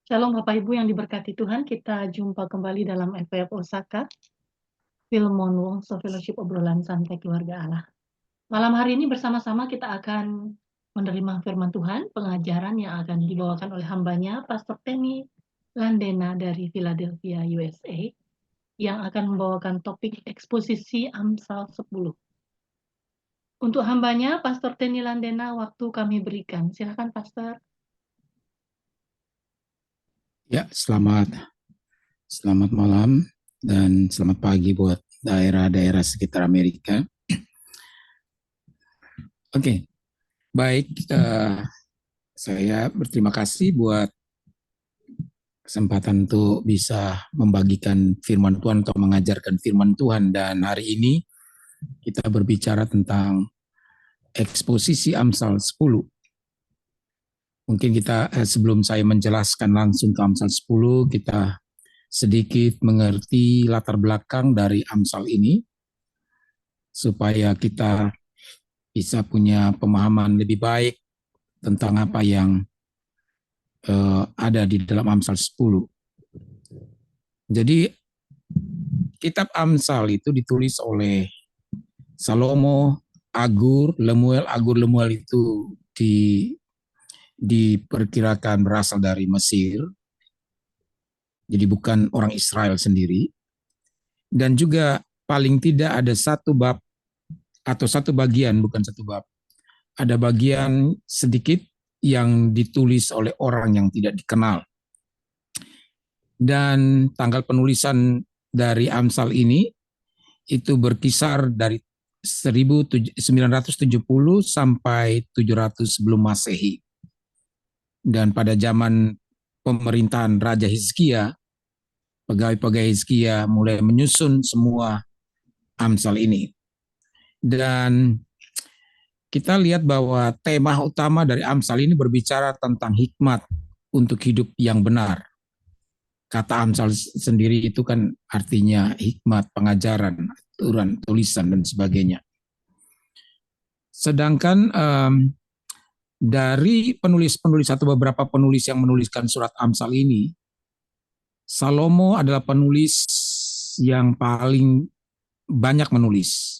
Shalom Bapak Ibu yang diberkati Tuhan, kita jumpa kembali dalam FPF Osaka, Philmon Wongso Fellowship Obrolan Santai Keluarga Allah. Malam hari ini bersama-sama kita akan menerima firman Tuhan, pengajaran yang akan dibawakan oleh hambanya, Pastor Teni Landena dari Philadelphia, USA, yang akan membawakan topik eksposisi Amsal 10. Untuk hambanya, Pastor Teni Landena, waktu kami berikan. Silakan Pastor. Ya, selamat malam dan selamat pagi buat daerah-daerah sekitar Amerika. Oke, baik. Saya berterima kasih buat kesempatan untuk bisa membagikan firman Tuhan atau mengajarkan firman Tuhan. Dan hari ini kita berbicara tentang eksposisi Amsal 10. Mungkin kita sebelum saya menjelaskan langsung ke Amsal 10, kita sedikit mengerti latar belakang dari Amsal ini, supaya kita bisa punya pemahaman lebih baik tentang apa yang ada di dalam Amsal 10. Jadi kitab Amsal itu ditulis oleh Salomo, Agur, Lemuel. Agur, Lemuel itu diperkirakan berasal dari Mesir, jadi bukan orang Israel sendiri. Dan juga paling tidak ada satu bab atau satu bagian, bukan satu bab, ada bagian sedikit yang ditulis oleh orang yang tidak dikenal. Dan tanggal penulisan dari Amsal ini itu berkisar dari 1970 sampai 700 sebelum Masehi. Dan pada zaman pemerintahan Raja Hizkia, pegawai-pegawai Hizkia mulai menyusun semua Amsal ini. Dan kita lihat bahwa tema utama dari Amsal ini berbicara tentang hikmat untuk hidup yang benar. Kata Amsal sendiri itu kan artinya hikmat, pengajaran, aturan, tulisan, dan sebagainya. Sedangkan dari penulis-penulis atau beberapa penulis yang menuliskan surat Amsal ini, Salomo adalah penulis yang paling banyak menulis,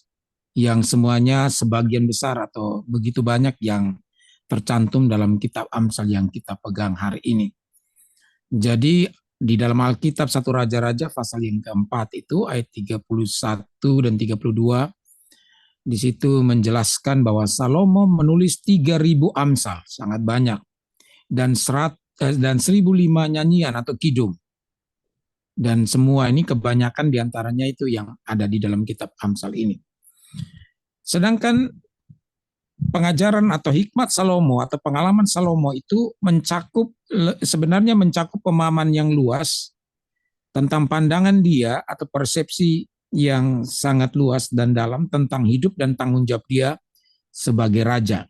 yang semuanya sebagian besar atau begitu banyak yang tercantum dalam kitab Amsal yang kita pegang hari ini. Jadi di dalam Alkitab 1 Raja-Raja pasal yang keempat itu ayat 31 dan 32, di situ menjelaskan bahwa Salomo menulis 3.000 Amsal, sangat banyak, dan 1.005 nyanyian atau kidung. Dan semua ini kebanyakan diantaranya itu yang ada di dalam kitab Amsal ini. Sedangkan pengajaran atau hikmat Salomo atau pengalaman Salomo itu sebenarnya mencakup pemahaman yang luas tentang pandangan dia atau persepsi yang sangat luas dan dalam tentang hidup dan tanggung jawab dia sebagai raja.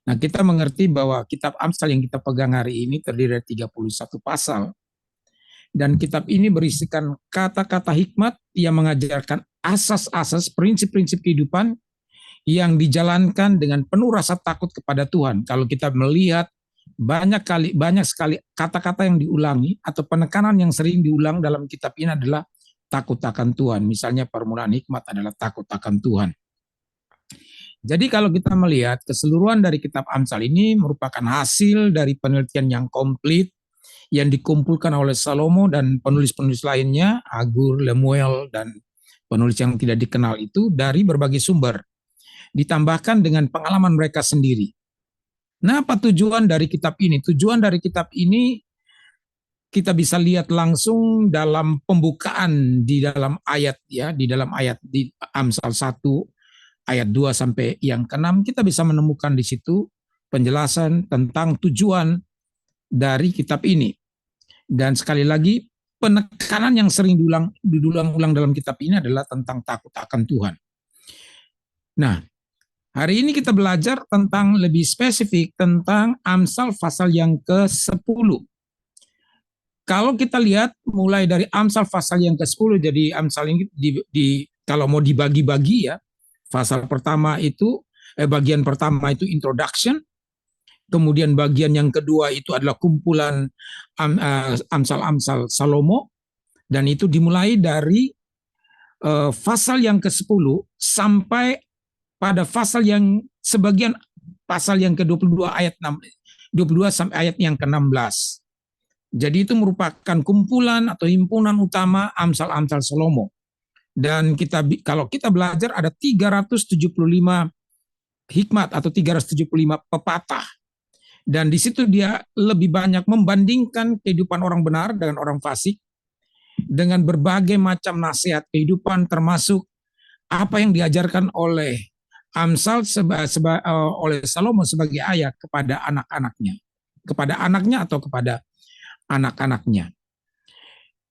Nah, kita mengerti bahwa kitab Amsal yang kita pegang hari ini terdiri dari 31 pasal. Dan kitab ini berisikan kata-kata hikmat yang mengajarkan asas-asas prinsip-prinsip kehidupan yang dijalankan dengan penuh rasa takut kepada Tuhan. Kalau kita melihat banyak sekali kata-kata yang diulangi atau penekanan yang sering diulang dalam kitab ini adalah takut akan Tuhan. Misalnya permulaan hikmat adalah takut akan Tuhan. Jadi kalau kita melihat keseluruhan dari kitab Amsal ini merupakan hasil dari penelitian yang komplit yang dikumpulkan oleh Salomo dan penulis-penulis lainnya, Agur, Lemuel, dan penulis yang tidak dikenal itu dari berbagai sumber, ditambahkan dengan pengalaman mereka sendiri. Nah, apa tujuan dari kitab ini? Tujuan dari kitab ini kita bisa lihat langsung dalam pembukaan di dalam ayat di Amsal 1 ayat 2 sampai yang ke-6, kita bisa menemukan di situ penjelasan tentang tujuan dari kitab ini. Dan sekali lagi, penekanan yang sering diulang-ulang dalam kitab ini adalah tentang takut akan Tuhan. Nah, hari ini kita belajar tentang lebih spesifik tentang Amsal pasal yang ke-10. Kalau kita lihat mulai dari Amsal pasal yang ke-10, jadi Amsal ini kalau mau dibagi-bagi ya, pasal pertama itu bagian pertama itu introduction, Kemudian bagian yang kedua itu adalah kumpulan Amsal-Amsal Salomo, dan itu dimulai dari pasal yang ke-10 sampai pada pasal yang sebagian pasal yang ke-22 ayat 6, 22 sampai ayat yang ke-16. Jadi itu merupakan kumpulan atau himpunan utama Amsal-Amsal Salomo. Dan kalau kita belajar ada 375 hikmat atau 375 pepatah. Dan di situ dia lebih banyak membandingkan kehidupan orang benar dengan orang fasik dengan berbagai macam nasihat kehidupan, termasuk apa yang diajarkan oleh Amsal oleh Salomo sebagai ayah kepada anak-anaknya atau kepada anak-anaknya.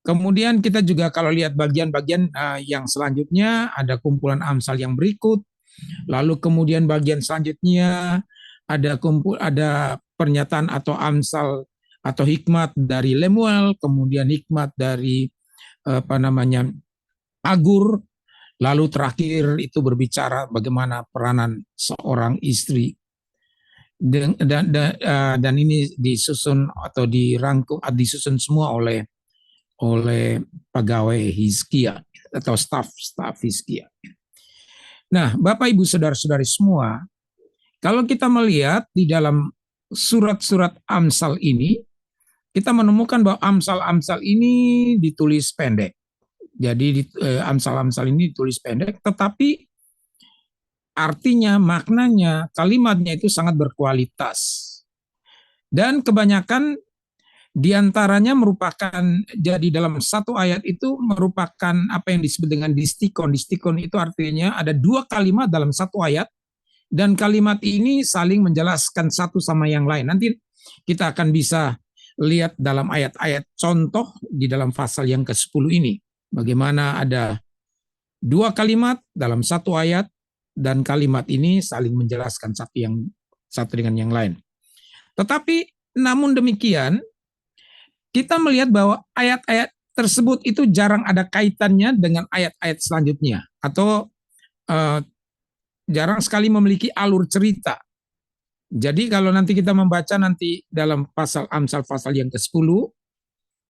Kemudian kita juga kalau lihat bagian-bagian yang selanjutnya ada kumpulan Amsal yang berikut, lalu kemudian bagian selanjutnya ada pernyataan atau Amsal atau hikmat dari Lemuel, kemudian hikmat dari Agur, lalu terakhir itu berbicara bagaimana peranan seorang istri. Dan ini disusun atau dirangkum, disusun semua oleh pegawai Hizkia atau staf Hizkia. Nah, Bapak Ibu Saudara-saudari semua, kalau kita melihat di dalam surat-surat Amsal ini, kita menemukan bahwa Amsal-Amsal ini ditulis pendek. Jadi Amsal-Amsal ini ditulis pendek, tetapi artinya, maknanya, kalimatnya itu sangat berkualitas. Dan kebanyakan diantaranya merupakan, jadi dalam satu ayat itu merupakan apa yang disebut dengan distikon. Distikon itu artinya ada dua kalimat dalam satu ayat, dan kalimat ini saling menjelaskan satu sama yang lain. Nanti kita akan bisa lihat dalam ayat-ayat contoh di dalam pasal yang ke-10 ini. Bagaimana ada dua kalimat dalam satu ayat, dan kalimat ini saling menjelaskan satu dengan yang lain. Tetapi namun demikian, kita melihat bahwa ayat-ayat tersebut itu jarang ada kaitannya dengan ayat-ayat selanjutnya, atau jarang sekali memiliki alur cerita. Jadi kalau nanti kita membaca nanti dalam pasal Amsal pasal yang ke-10,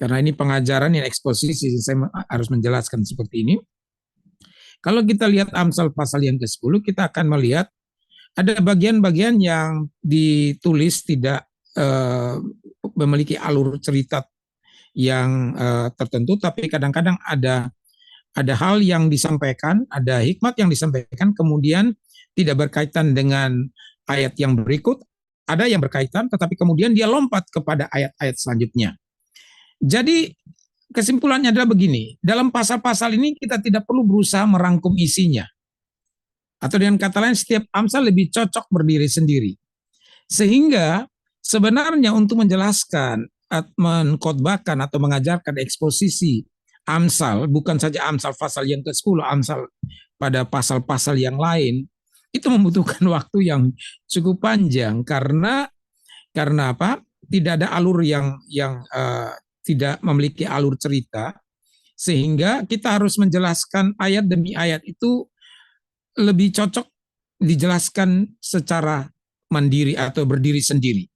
karena ini pengajaran yang eksposisi, saya harus menjelaskan seperti ini. Kalau kita lihat Amsal pasal yang ke-10, kita akan melihat ada bagian-bagian yang ditulis tidak memiliki alur cerita yang tertentu, tapi kadang-kadang ada hal yang disampaikan, ada hikmat yang disampaikan, kemudian tidak berkaitan dengan ayat yang berikut, ada yang berkaitan, tetapi kemudian dia lompat kepada ayat-ayat selanjutnya. Jadi kesimpulannya adalah begini, dalam pasal-pasal ini kita tidak perlu berusaha merangkum isinya. Atau dengan kata lain, setiap Amsal lebih cocok berdiri sendiri. Sehingga sebenarnya untuk menjelaskan, mengkhotbahkan atau mengajarkan eksposisi Amsal, bukan saja Amsal pasal yang ke-10, Amsal pada pasal-pasal yang lain, itu membutuhkan waktu yang cukup panjang karena apa? Tidak ada alur yang tidak memiliki alur cerita, sehingga kita harus menjelaskan ayat demi ayat itu lebih cocok dijelaskan secara mandiri atau berdiri sendiri.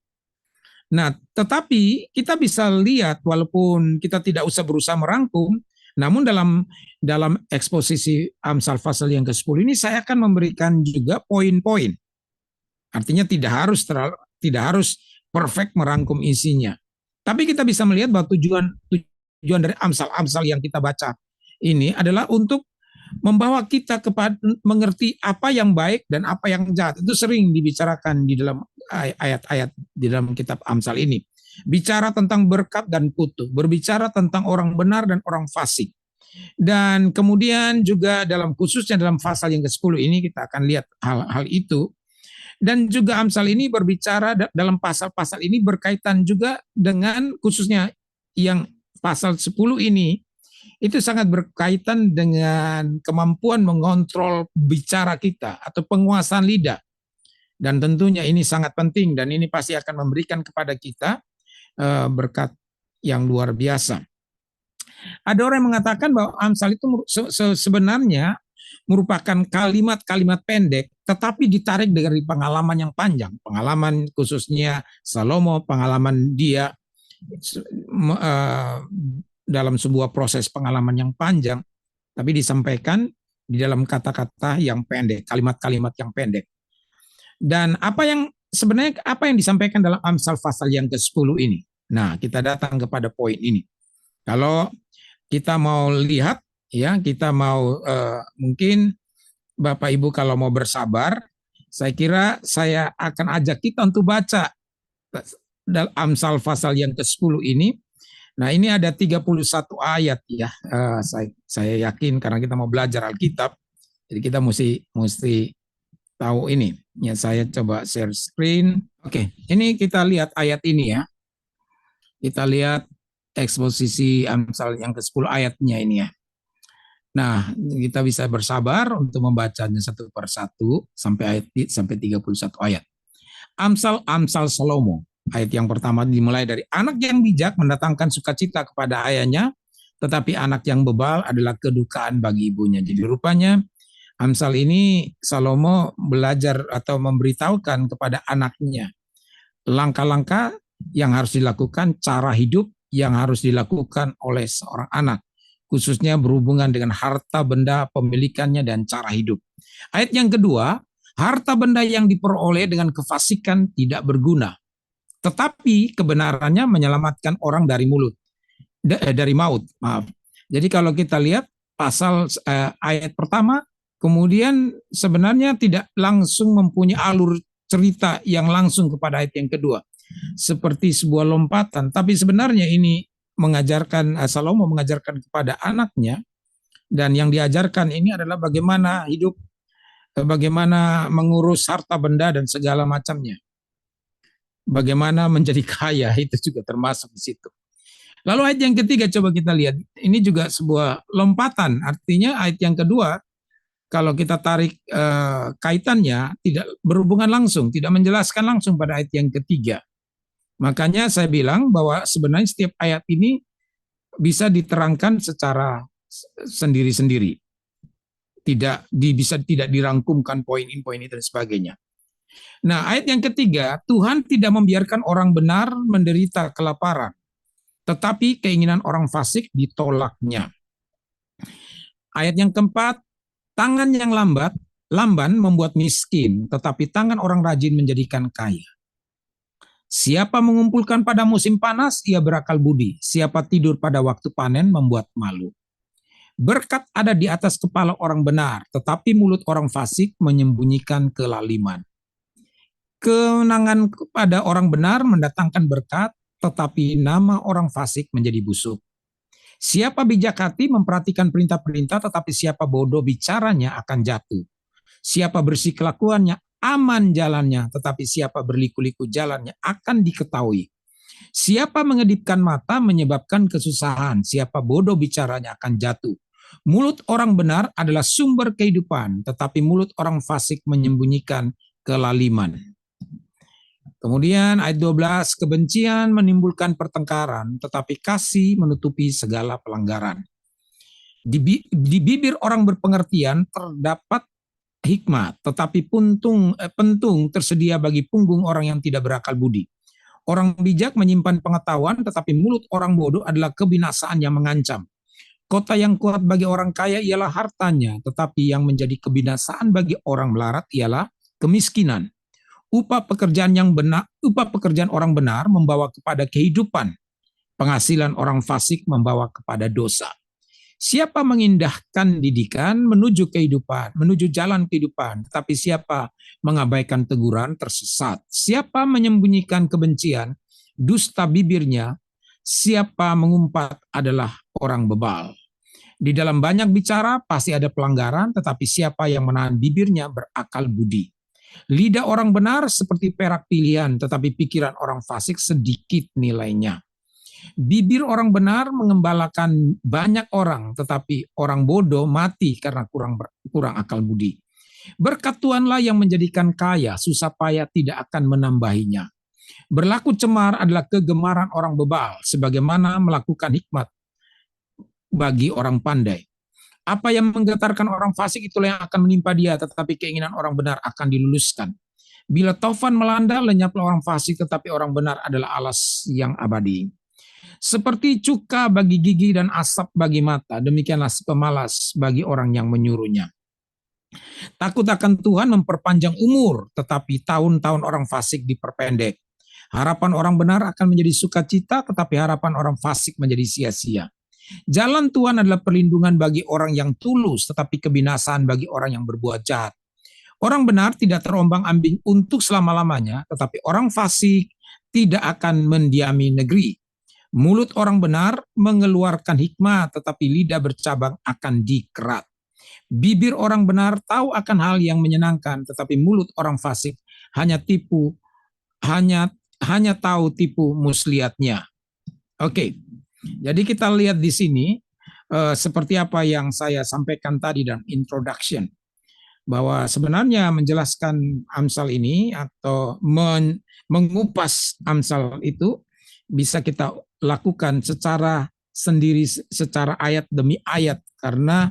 Nah, tetapi kita bisa lihat walaupun kita tidak usah berusaha merangkum, namun dalam eksposisi Amsal pasal yang ke-10 ini saya akan memberikan juga poin-poin. Artinya tidak harus perfect merangkum isinya. Tapi kita bisa melihat bahwa tujuan dari Amsal-Amsal yang kita baca ini adalah untuk membawa kita kepada mengerti apa yang baik dan apa yang jahat. Itu sering dibicarakan di dalam ayat-ayat di dalam kitab Amsal ini. Bicara tentang berkat dan kutuk, berbicara tentang orang benar dan orang fasik. Dan kemudian juga khususnya dalam pasal yang ke-10 ini kita akan lihat hal-hal itu. Dan juga Amsal ini berbicara dalam pasal-pasal ini berkaitan juga dengan khususnya yang pasal 10 ini, itu sangat berkaitan dengan kemampuan mengontrol bicara kita atau penguasaan lidah. Dan tentunya ini sangat penting dan ini pasti akan memberikan kepada kita berkat yang luar biasa. Ada orang yang mengatakan bahwa Amsal itu sebenarnya merupakan kalimat-kalimat pendek, tetapi ditarik dari pengalaman yang panjang. Pengalaman khususnya Salomo, pengalaman dia dalam sebuah proses pengalaman yang panjang, tapi disampaikan di dalam kata-kata yang pendek, kalimat-kalimat yang pendek. Dan apa yang disampaikan dalam Amsal pasal yang ke-10 ini? Nah, kita datang kepada poin ini. Kalau kita mau lihat, ya, kita mau mungkin Bapak Ibu kalau mau bersabar, saya kira saya akan ajak kita untuk baca dalam Amsal pasal yang ke-10 ini. Nah, ini ada 31 ayat ya. Saya yakin karena kita mau belajar Alkitab, jadi kita mesti tahu ini. Ya, saya coba share screen. Oke, ini kita lihat ayat ini ya. Kita lihat eksposisi Amsal yang ke-10 ayatnya ini ya. Nah, kita bisa bersabar untuk membacanya satu persatu sampai 31 ayat. Amsal Salomo. Ayat yang pertama dimulai dari anak yang bijak mendatangkan sukacita kepada ayahnya, tetapi anak yang bebal adalah kedukaan bagi ibunya. Jadi rupanya Amsal ini Salomo belajar atau memberitahukan kepada anaknya langkah-langkah yang harus dilakukan, cara hidup yang harus dilakukan oleh seorang anak, khususnya berhubungan dengan harta benda pemilikannya dan cara hidup. Ayat yang kedua, harta benda yang diperoleh dengan kefasikan tidak berguna, tetapi kebenarannya menyelamatkan orang dari dari maut. Maaf. Jadi kalau kita lihat pasal ayat pertama, kemudian sebenarnya tidak langsung mempunyai alur cerita yang langsung kepada ayat yang kedua, seperti sebuah lompatan. Tapi sebenarnya ini Salomo mengajarkan kepada anaknya, dan yang diajarkan ini adalah bagaimana hidup, bagaimana mengurus harta benda dan segala macamnya. Bagaimana menjadi kaya, itu juga termasuk di situ. Lalu ayat yang ketiga coba kita lihat. Ini juga sebuah lompatan. Artinya ayat yang kedua, kalau kita tarik kaitannya, tidak berhubungan langsung, tidak menjelaskan langsung pada ayat yang ketiga. Makanya saya bilang bahwa sebenarnya setiap ayat ini bisa diterangkan secara sendiri-sendiri. Bisa tidak dirangkumkan poin ini dan sebagainya. Nah, ayat yang ketiga, Tuhan tidak membiarkan orang benar menderita kelaparan, tetapi keinginan orang fasik ditolaknya. Ayat yang keempat, tangan yang lamban membuat miskin, tetapi tangan orang rajin menjadikan kaya. Siapa mengumpulkan pada musim panas, ia berakal budi. Siapa tidur pada waktu panen, membuat malu. Berkat ada di atas kepala orang benar, tetapi mulut orang fasik menyembunyikan kelaliman. Kemenangan kepada orang benar mendatangkan berkat, tetapi nama orang fasik menjadi busuk. Siapa bijak hati memperhatikan perintah-perintah, tetapi siapa bodoh bicaranya akan jatuh. Siapa bersih kelakuannya, aman jalannya, tetapi siapa berliku-liku jalannya akan diketahui. Siapa mengedipkan mata menyebabkan kesusahan, siapa bodoh bicaranya akan jatuh. Mulut orang benar adalah sumber kehidupan, tetapi mulut orang fasik menyembunyikan kelaliman. Kemudian ayat 12, kebencian menimbulkan pertengkaran, tetapi kasih menutupi segala pelanggaran. Di bibir orang berpengertian terdapat hikmat, tetapi pentung tersedia bagi punggung orang yang tidak berakal budi. Orang bijak menyimpan pengetahuan, tetapi mulut orang bodoh adalah kebinasaan yang mengancam. Kota yang kuat bagi orang kaya ialah hartanya, tetapi yang menjadi kebinasaan bagi orang melarat ialah kemiskinan. Upah pekerjaan orang benar membawa kepada kehidupan. Penghasilan orang fasik membawa kepada dosa. Siapa mengindahkan didikan menuju kehidupan, menuju jalan kehidupan, tetapi siapa mengabaikan teguran tersesat. Siapa menyembunyikan kebencian, dusta bibirnya, siapa mengumpat adalah orang bebal. Di dalam banyak bicara pasti ada pelanggaran, tetapi siapa yang menahan bibirnya berakal budi. Lidah orang benar seperti perak pilihan, tetapi pikiran orang fasik sedikit nilainya. Bibir orang benar mengembalakan banyak orang, tetapi orang bodoh mati karena kurang akal budi. Berkat Tuhanlah yang menjadikan kaya, susah payah tidak akan menambahinya. Berlaku cemar adalah kegemaran orang bebal, sebagaimana melakukan hikmat bagi orang pandai. Apa yang menggetarkan orang fasik itulah yang akan menimpa dia, tetapi keinginan orang benar akan diluluskan. Bila taufan melanda, lenyaplah orang fasik, tetapi orang benar adalah alas yang abadi. Seperti cuka bagi gigi dan asap bagi mata, demikianlah si pemalas bagi orang yang menyuruhnya. Takut akan Tuhan memperpanjang umur, tetapi tahun-tahun orang fasik diperpendek. Harapan orang benar akan menjadi sukacita, tetapi harapan orang fasik menjadi sia-sia. Jalan Tuhan adalah perlindungan bagi orang yang tulus, tetapi kebinasaan bagi orang yang berbuat jahat. Orang benar tidak terombang-ambing untuk selama-lamanya, tetapi orang fasik tidak akan mendiami negeri. Mulut orang benar mengeluarkan hikmah, tetapi lidah bercabang akan dikerat. Bibir orang benar tahu akan hal yang menyenangkan, tetapi mulut orang fasik hanya tipu, hanya tahu tipu muslihatnya. Oke, jadi kita lihat di sini seperti apa yang saya sampaikan tadi dalam introduction, bahwa sebenarnya menjelaskan Amsal ini atau mengupas Amsal itu bisa kita lakukan secara sendiri, secara ayat demi ayat, karena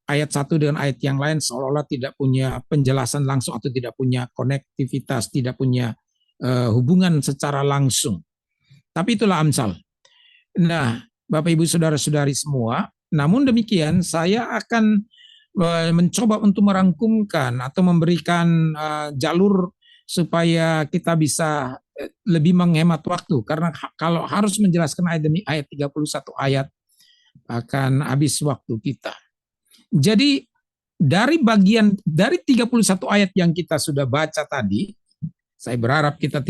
ayat satu dengan ayat yang lain seolah-olah tidak punya penjelasan langsung atau tidak punya konektivitas, tidak punya hubungan secara langsung. Tapi itulah Amsal. Nah, Bapak Ibu Saudara-saudari semua, namun demikian saya akan mencoba untuk merangkumkan atau memberikan jalur supaya kita bisa lebih menghemat waktu, karena kalau harus menjelaskan ayat demi ayat 31 ayat akan habis waktu kita. Jadi dari 31 ayat yang kita sudah baca tadi, saya berharap kita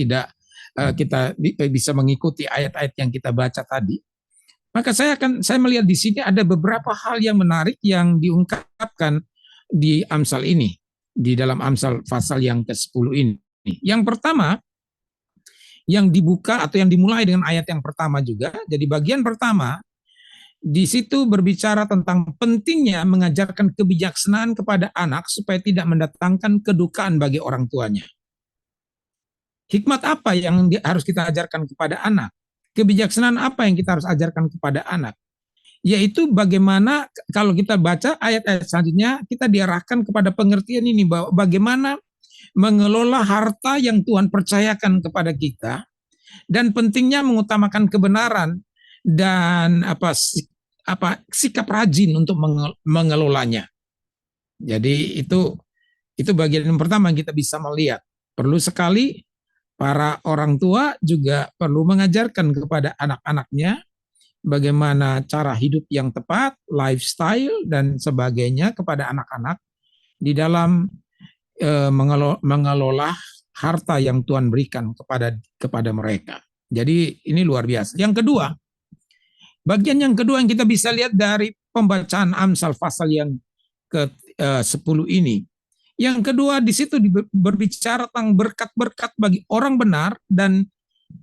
bisa mengikuti ayat-ayat yang kita baca tadi. Maka saya melihat di sini ada beberapa hal yang menarik yang diungkapkan di Amsal ini, di dalam Amsal pasal yang ke-10 ini. Yang pertama, yang dibuka atau yang dimulai dengan ayat yang pertama juga. Jadi bagian pertama di situ berbicara tentang pentingnya mengajarkan kebijaksanaan kepada anak supaya tidak mendatangkan kedukaan bagi orang tuanya. Hikmat apa yang harus kita ajarkan kepada anak? Kebijaksanaan apa yang kita harus ajarkan kepada anak? Yaitu bagaimana kalau kita baca ayat-ayat selanjutnya, kita diarahkan kepada pengertian ini, bahwa bagaimana mengelola harta yang Tuhan percayakan kepada kita, dan pentingnya mengutamakan kebenaran dan sikap rajin untuk mengelolanya. Jadi itu bagian yang pertama yang kita bisa melihat. Perlu sekali para orang tua juga perlu mengajarkan kepada anak-anaknya bagaimana cara hidup yang tepat, lifestyle dan sebagainya kepada anak-anak di dalam mengelola harta yang Tuhan berikan kepada mereka. Jadi ini luar biasa. Yang kedua, bagian yang kedua yang kita bisa lihat dari pembacaan Amsal pasal yang ke-10 ini. Yang kedua, di situ berbicara tentang berkat-berkat bagi orang benar dan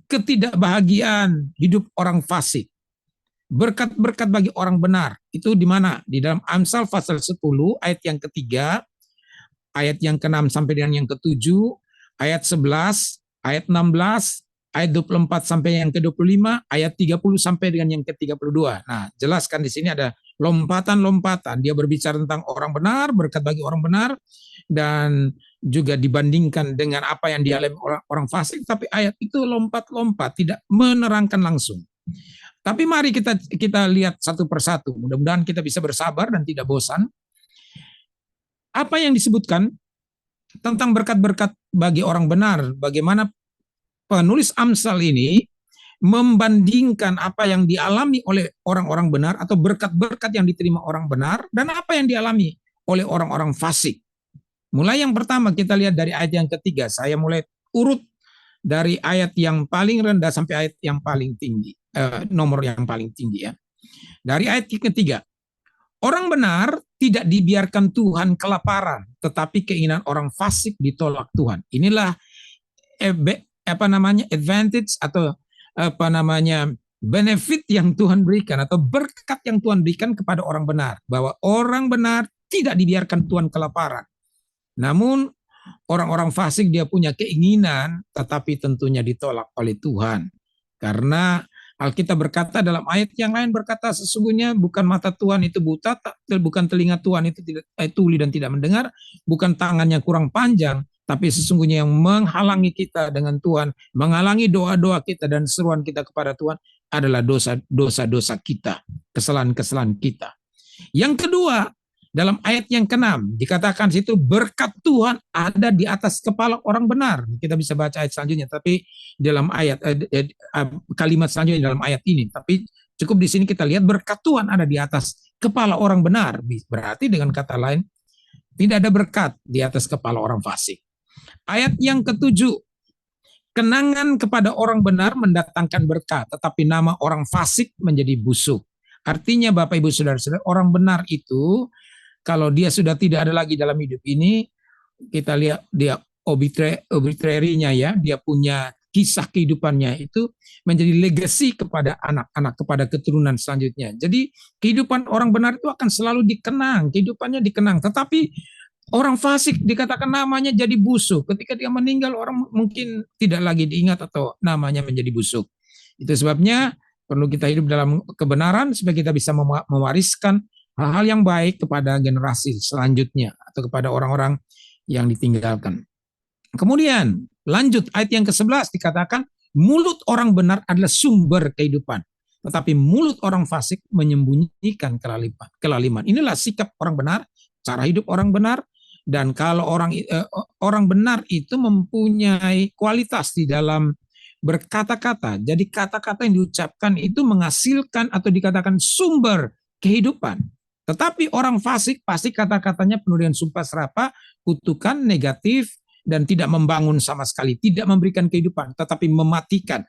ketidakbahagiaan hidup orang fasik. Berkat-berkat bagi orang benar, itu di mana? Di dalam Amsal pasal 10, ayat yang ketiga, ayat yang ke-6 sampai dengan yang ke-7, ayat 11, ayat 16, ayat 24 sampai yang ke-25, ayat 30 sampai dengan yang ke-32. Nah, jelaskan di sini ada lompatan-lompatan. Dia berbicara tentang orang benar, berkat bagi orang benar, dan juga dibandingkan dengan apa yang dialami orang fasik, tapi ayat itu lompat-lompat, tidak menerangkan langsung. Tapi mari kita lihat satu persatu. Mudah-mudahan kita bisa bersabar dan tidak bosan. Apa yang disebutkan tentang berkat-berkat bagi orang benar, bagaimana penulis Amsal ini membandingkan apa yang dialami oleh orang-orang benar atau berkat-berkat yang diterima orang benar dan apa yang dialami oleh orang-orang fasik. Mulai yang pertama kita lihat dari ayat yang ketiga. Saya mulai urut dari ayat yang paling rendah sampai ayat yang paling tinggi, nomor yang paling tinggi ya. Dari ayat ketiga, orang benar tidak dibiarkan Tuhan kelaparan, tetapi keinginan orang fasik ditolak Tuhan. Inilah advantage atau benefit yang Tuhan berikan atau berkat yang Tuhan berikan kepada orang benar, bahwa orang benar tidak dibiarkan Tuhan kelaparan. Namun orang-orang fasik dia punya keinginan, tetapi tentunya ditolak oleh Tuhan. Karena Alkitab berkata dalam ayat yang lain berkata sesungguhnya bukan mata Tuhan itu buta, bukan telinga Tuhan itu tidak tuli dan tidak mendengar, bukan tangannya kurang panjang, tapi sesungguhnya yang menghalangi kita dengan Tuhan, menghalangi doa-doa kita dan seruan kita kepada Tuhan adalah dosa-dosa kita, kesalahan-kesalahan kita. Yang kedua, dalam ayat yang ke-6 dikatakan situ berkat Tuhan ada di atas kepala orang benar. Kita bisa baca ayat selanjutnya, tapi dalam ayat kalimat selanjutnya dalam ayat ini. Tapi cukup di sini kita lihat berkat Tuhan ada di atas kepala orang benar. Berarti dengan kata lain tidak ada berkat di atas kepala orang fasik. Ayat yang ke-7, kenangan kepada orang benar mendatangkan berkat, tetapi nama orang fasik menjadi busuk. Artinya Bapak Ibu Saudara-saudara, orang benar itu kalau dia sudah tidak ada lagi dalam hidup ini, kita lihat dia obituary-nya ya, dia punya kisah kehidupannya itu menjadi legacy kepada anak-anak, kepada keturunan selanjutnya. Jadi kehidupan orang benar itu akan selalu dikenang, kehidupannya dikenang. Tetapi orang fasik dikatakan namanya jadi busuk. Ketika dia meninggal, orang mungkin tidak lagi diingat atau namanya menjadi busuk. Itu sebabnya perlu kita hidup dalam kebenaran supaya kita bisa mewariskan hal-hal yang baik kepada generasi selanjutnya atau kepada orang-orang yang ditinggalkan. Kemudian lanjut ayat yang ke-11 dikatakan mulut orang benar adalah sumber kehidupan, tetapi mulut orang fasik menyembunyikan kelaliman. Inilah sikap orang benar, cara hidup orang benar, dan kalau orang benar itu mempunyai kualitas di dalam berkata-kata. Jadi kata-kata yang diucapkan itu menghasilkan atau dikatakan sumber kehidupan. Tetapi orang fasik pasti kata-katanya penuh dengan sumpah serapah, kutukan negatif, dan tidak membangun sama sekali, tidak memberikan kehidupan, tetapi mematikan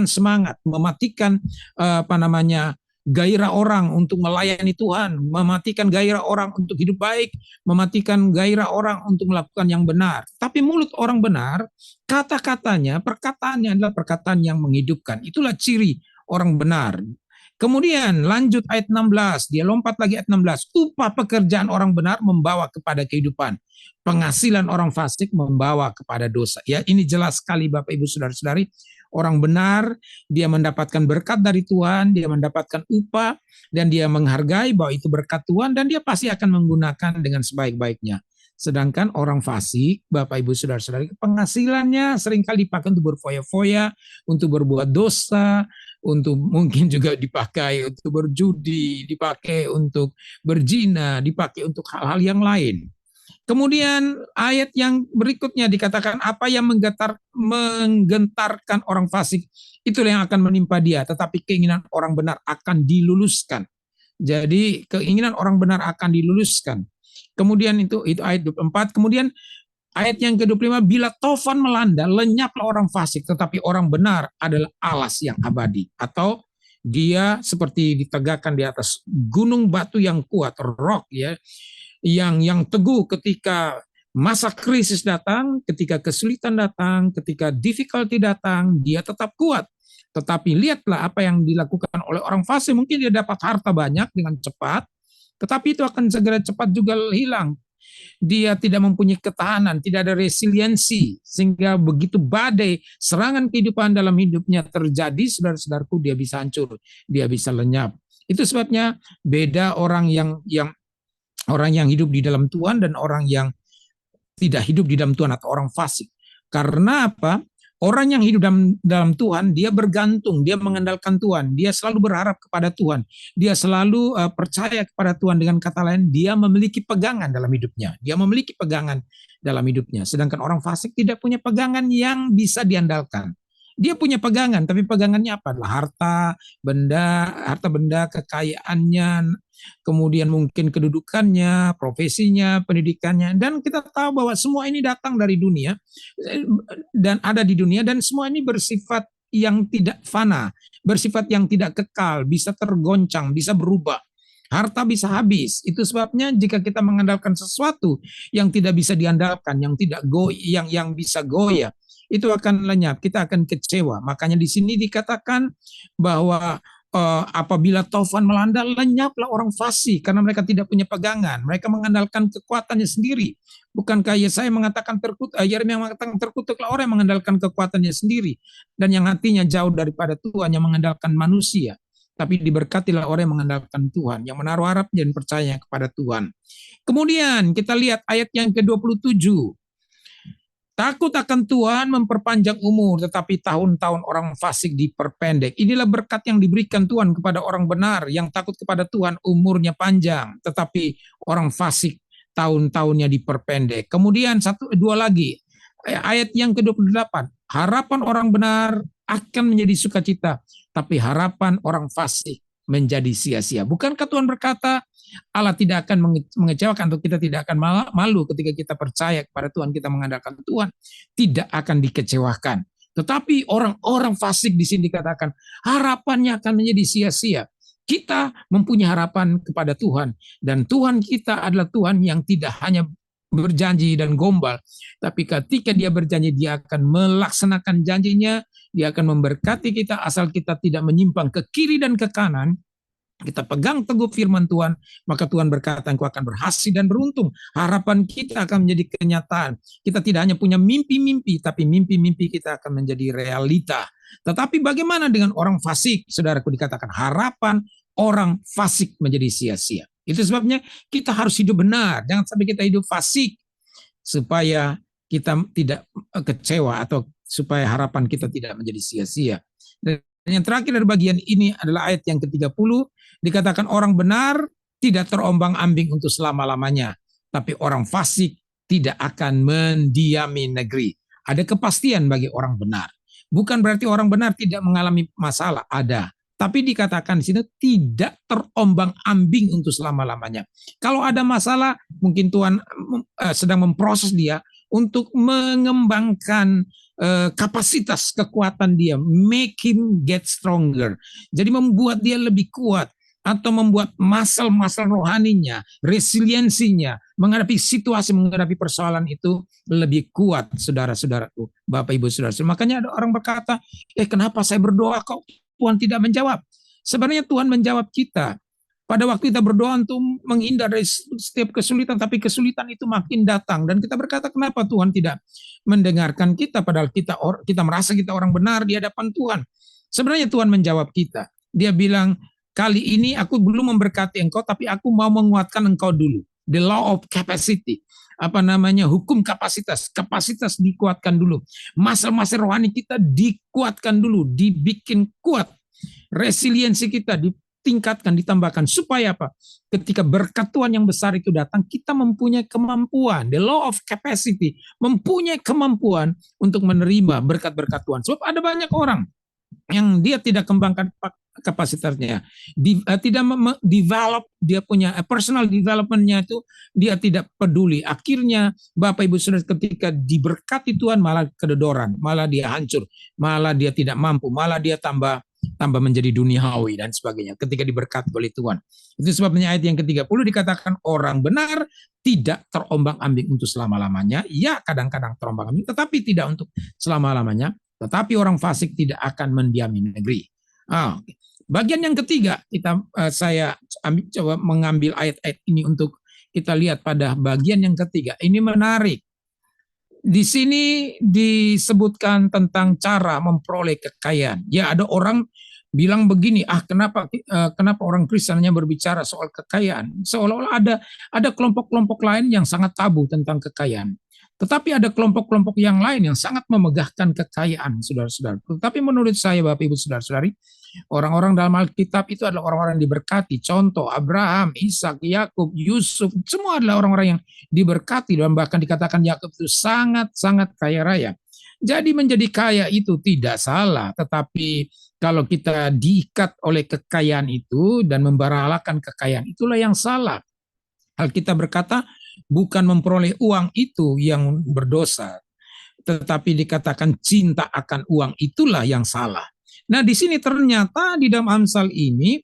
semangat, mematikan gairah orang untuk melayani Tuhan, mematikan gairah orang untuk hidup baik, mematikan gairah orang untuk melakukan yang benar. Tapi mulut orang benar, kata-katanya, perkataannya adalah perkataan yang menghidupkan. Itulah ciri orang benar. Kemudian lanjut ayat 16, dia lompat lagi ayat 16. Upah pekerjaan orang benar membawa kepada kehidupan. Penghasilan orang fasik membawa kepada dosa. Ya, ini jelas sekali Bapak Ibu Saudara-saudari. Orang benar, dia mendapatkan berkat dari Tuhan, dia mendapatkan upah, dan dia menghargai bahwa itu berkat Tuhan, dan dia pasti akan menggunakan dengan sebaik-baiknya. Sedangkan orang fasik, Bapak Ibu Saudara-saudari, penghasilannya seringkali dipakai untuk berfoya-foya, untuk berbuat dosa, untuk mungkin juga dipakai untuk berjudi, dipakai untuk berzina, dipakai untuk hal-hal yang lain. Kemudian ayat yang berikutnya dikatakan apa yang menggentarkan orang fasik itulah yang akan menimpa dia, tetapi keinginan orang benar akan diluluskan. Jadi keinginan orang benar akan diluluskan. Kemudian itu ayat 24. Kemudian ayat yang ke-25, bila tofan melanda, lenyaplah orang fasik, tetapi orang benar adalah alas yang abadi. Atau dia seperti ditegakkan di atas gunung batu yang kuat, rock ya, yang teguh ketika masa krisis datang, ketika kesulitan datang, ketika difficulty datang, dia tetap kuat. Tetapi lihatlah apa yang dilakukan oleh orang fasik, mungkin dia dapat harta banyak dengan cepat, tetapi itu akan segera cepat juga hilang. Dia tidak mempunyai ketahanan, tidak ada resiliensi, sehingga begitu badai serangan kehidupan dalam hidupnya terjadi, saudara-saudaraku, dia bisa hancur, dia bisa lenyap. Itu sebabnya beda orang yang hidup di dalam Tuhan dan orang yang tidak hidup di dalam Tuhan atau orang fasik. Karena apa? Orang yang hidup dalam Tuhan, dia bergantung, dia mengandalkan Tuhan, dia selalu berharap kepada Tuhan, dia selalu percaya kepada Tuhan. Dengan kata lain, dia memiliki pegangan dalam hidupnya, dia memiliki pegangan dalam hidupnya. Sedangkan orang fasik tidak punya pegangan yang bisa diandalkan. Dia punya pegangan, tapi pegangannya apa? Adalah harta benda, kekayaannya, kemudian mungkin kedudukannya, profesinya, pendidikannya, dan kita tahu bahwa semua ini datang dari dunia dan ada di dunia, dan semua ini bersifat yang tidak fana, bersifat yang tidak kekal, bisa tergoncang, bisa berubah. Harta bisa habis. Itu sebabnya jika kita mengandalkan sesuatu yang tidak bisa diandalkan, yang tidak yang bisa goyah, itu akan lenyap, kita akan kecewa. Makanya di sini dikatakan bahwa apabila taufan melanda, lenyaplah orang fasik karena mereka tidak punya pegangan. Mereka mengandalkan kekuatannya sendiri. Bukankah Yesaya mengatakan Yeremia mengatakan terkutuklah orang yang mengandalkan kekuatannya sendiri dan yang hatinya jauh daripada Tuhan, yang mengandalkan manusia. Tapi diberkatilah orang yang mengandalkan Tuhan, yang menaruh harap dan percaya kepada Tuhan. Kemudian kita lihat ayat yang ke-27. Takut akan Tuhan memperpanjang umur, tetapi tahun-tahun orang fasik diperpendek. Inilah berkat yang diberikan Tuhan kepada orang benar, yang takut kepada Tuhan umurnya panjang, tetapi orang fasik tahun-tahunnya diperpendek. Kemudian dua lagi, ayat yang ke-28. Harapan orang benar akan menjadi sukacita, tapi harapan orang fasik menjadi sia-sia. Bukankah Tuhan berkata, Allah tidak akan mengecewakan, atau kita tidak akan malu ketika kita percaya kepada Tuhan, kita mengandalkan Tuhan, tidak akan dikecewakan. Tetapi orang-orang fasik di sini dikatakan harapannya akan menjadi sia-sia. Kita mempunyai harapan kepada Tuhan, dan Tuhan kita adalah Tuhan yang tidak hanya berjanji dan gombal, tapi ketika dia berjanji, dia akan melaksanakan janjinya, dia akan memberkati kita asal kita tidak menyimpang ke kiri dan ke kanan. Kita pegang teguh firman Tuhan, maka Tuhan berkata, engkau akan berhasil dan beruntung. Harapan kita akan menjadi kenyataan. Kita tidak hanya punya mimpi-mimpi, tapi mimpi-mimpi kita akan menjadi realita. Tetapi bagaimana dengan orang fasik? Saudaraku, dikatakan harapan orang fasik menjadi sia-sia. Itu sebabnya kita harus hidup benar. Jangan sampai kita hidup fasik, supaya kita tidak kecewa, atau supaya harapan kita tidak menjadi sia-sia. Dan yang terakhir dari bagian ini adalah ayat yang ke-30, dikatakan orang benar tidak terombang-ambing untuk selama-lamanya, tapi orang fasik tidak akan mendiami negeri. Ada kepastian bagi orang benar. Bukan berarti orang benar tidak mengalami masalah, ada. Tapi dikatakan di sini tidak terombang-ambing untuk selama-lamanya. Kalau ada masalah, mungkin Tuhan sedang memproses dia untuk mengembangkan kapasitas kekuatan dia, make him get stronger. Jadi membuat dia lebih kuat, atau membuat masal-masal rohaninya, resiliensinya, menghadapi situasi, menghadapi persoalan itu lebih kuat, saudara-saudaraku, Bapak Ibu Saudara. Makanya ada orang berkata, kenapa saya berdoa kok Tuhan tidak menjawab? Sebenarnya Tuhan menjawab kita. Pada waktu kita berdoa untuk menghindar dari setiap kesulitan, tapi kesulitan itu makin datang. Dan kita berkata, kenapa Tuhan tidak mendengarkan kita, padahal kita merasa kita orang benar di hadapan Tuhan. Sebenarnya Tuhan menjawab kita. Dia bilang, kali ini aku belum memberkati engkau, tapi aku mau menguatkan engkau dulu. The law of capacity. Hukum kapasitas. Kapasitas dikuatkan dulu. Masal-masal rohani kita dikuatkan dulu, dibikin kuat. Resiliensi kita ditingkatkan, ditambahkan. Supaya apa? Ketika berkat Tuhan yang besar itu datang, kita mempunyai kemampuan. The law of capacity. Mempunyai kemampuan untuk menerima berkat-berkat Tuhan. Sebab ada banyak orang yang dia tidak kembangkan kapasitasnya, tidak develop, dia punya personal developmentnya itu dia tidak peduli. Akhirnya Bapak Ibu Saudara, ketika diberkati Tuhan malah kedodoran, malah dia hancur, malah dia tidak mampu, malah dia tambah menjadi duniawi dan sebagainya ketika diberkati oleh Tuhan. Itu sebabnya ayat yang ke-30 dikatakan orang benar tidak terombang-ambing untuk selama-lamanya. Ya, kadang-kadang terombang-ambing, tetapi tidak untuk selama-lamanya. Tetapi orang fasik tidak akan mendiami negeri. Okay. Bagian yang ketiga, saya coba mengambil ayat-ayat ini untuk kita lihat pada bagian yang ketiga. Ini menarik. Di sini disebutkan tentang cara memperoleh kekayaan. Ya, ada orang bilang begini, kenapa orang Kristen hanya berbicara soal kekayaan? Seolah-olah ada kelompok-kelompok lain yang sangat tabu tentang kekayaan. Tetapi ada kelompok-kelompok yang lain yang sangat memegahkan kekayaan, saudara-saudara. Tetapi menurut saya, Bapak Ibu Saudara-saudari, orang-orang dalam Alkitab itu adalah orang-orang yang diberkati. Contoh, Abraham, Ishak, Yakub, Yusuf, semua adalah orang-orang yang diberkati. Dan bahkan dikatakan Yakub itu sangat-sangat kaya raya. Jadi menjadi kaya itu tidak salah. Tetapi kalau kita diikat oleh kekayaan itu dan memberalakan kekayaan, itulah yang salah. Alkitab berkata, bukan memperoleh uang itu yang berdosa, tetapi dikatakan cinta akan uang itulah yang salah. Nah, di sini ternyata di dalam Amsal ini,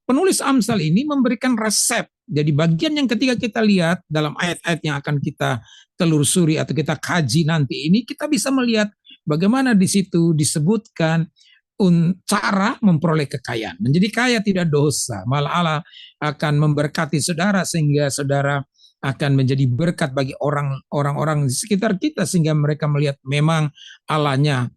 penulis Amsal ini memberikan resep. Jadi bagian yang ketiga kita lihat dalam ayat-ayat yang akan kita telusuri atau kita kaji nanti ini, kita bisa melihat bagaimana di situ disebutkan cara memperoleh kekayaan. Menjadi kaya tidak dosa, malah Allah akan memberkati saudara sehingga saudara akan menjadi berkat bagi orang-orang di sekitar kita sehingga mereka melihat memang Allahnya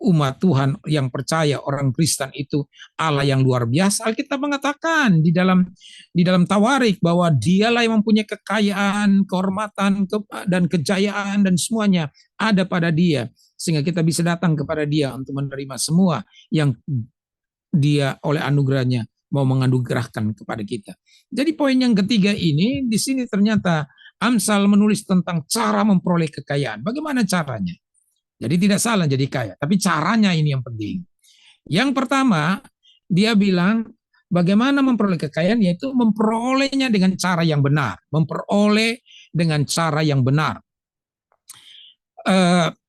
umat Tuhan yang percaya orang Kristen itu Allah yang luar biasa. Alkitab mengatakan di dalam Tawarik bahwa dialah yang mempunyai kekayaan, kehormatan dan kejayaan dan semuanya ada pada dia sehingga kita bisa datang kepada dia untuk menerima semua yang dia oleh anugerahnya mau menganugerahkan kepada kita. Jadi poin yang ketiga ini di sini ternyata Amsal menulis tentang cara memperoleh kekayaan. Bagaimana caranya? Jadi tidak salah jadi kaya, tapi caranya ini yang penting. Yang pertama, dia bilang bagaimana memperoleh kekayaan, yaitu memperolehnya dengan cara yang benar. Memperoleh dengan cara yang benar.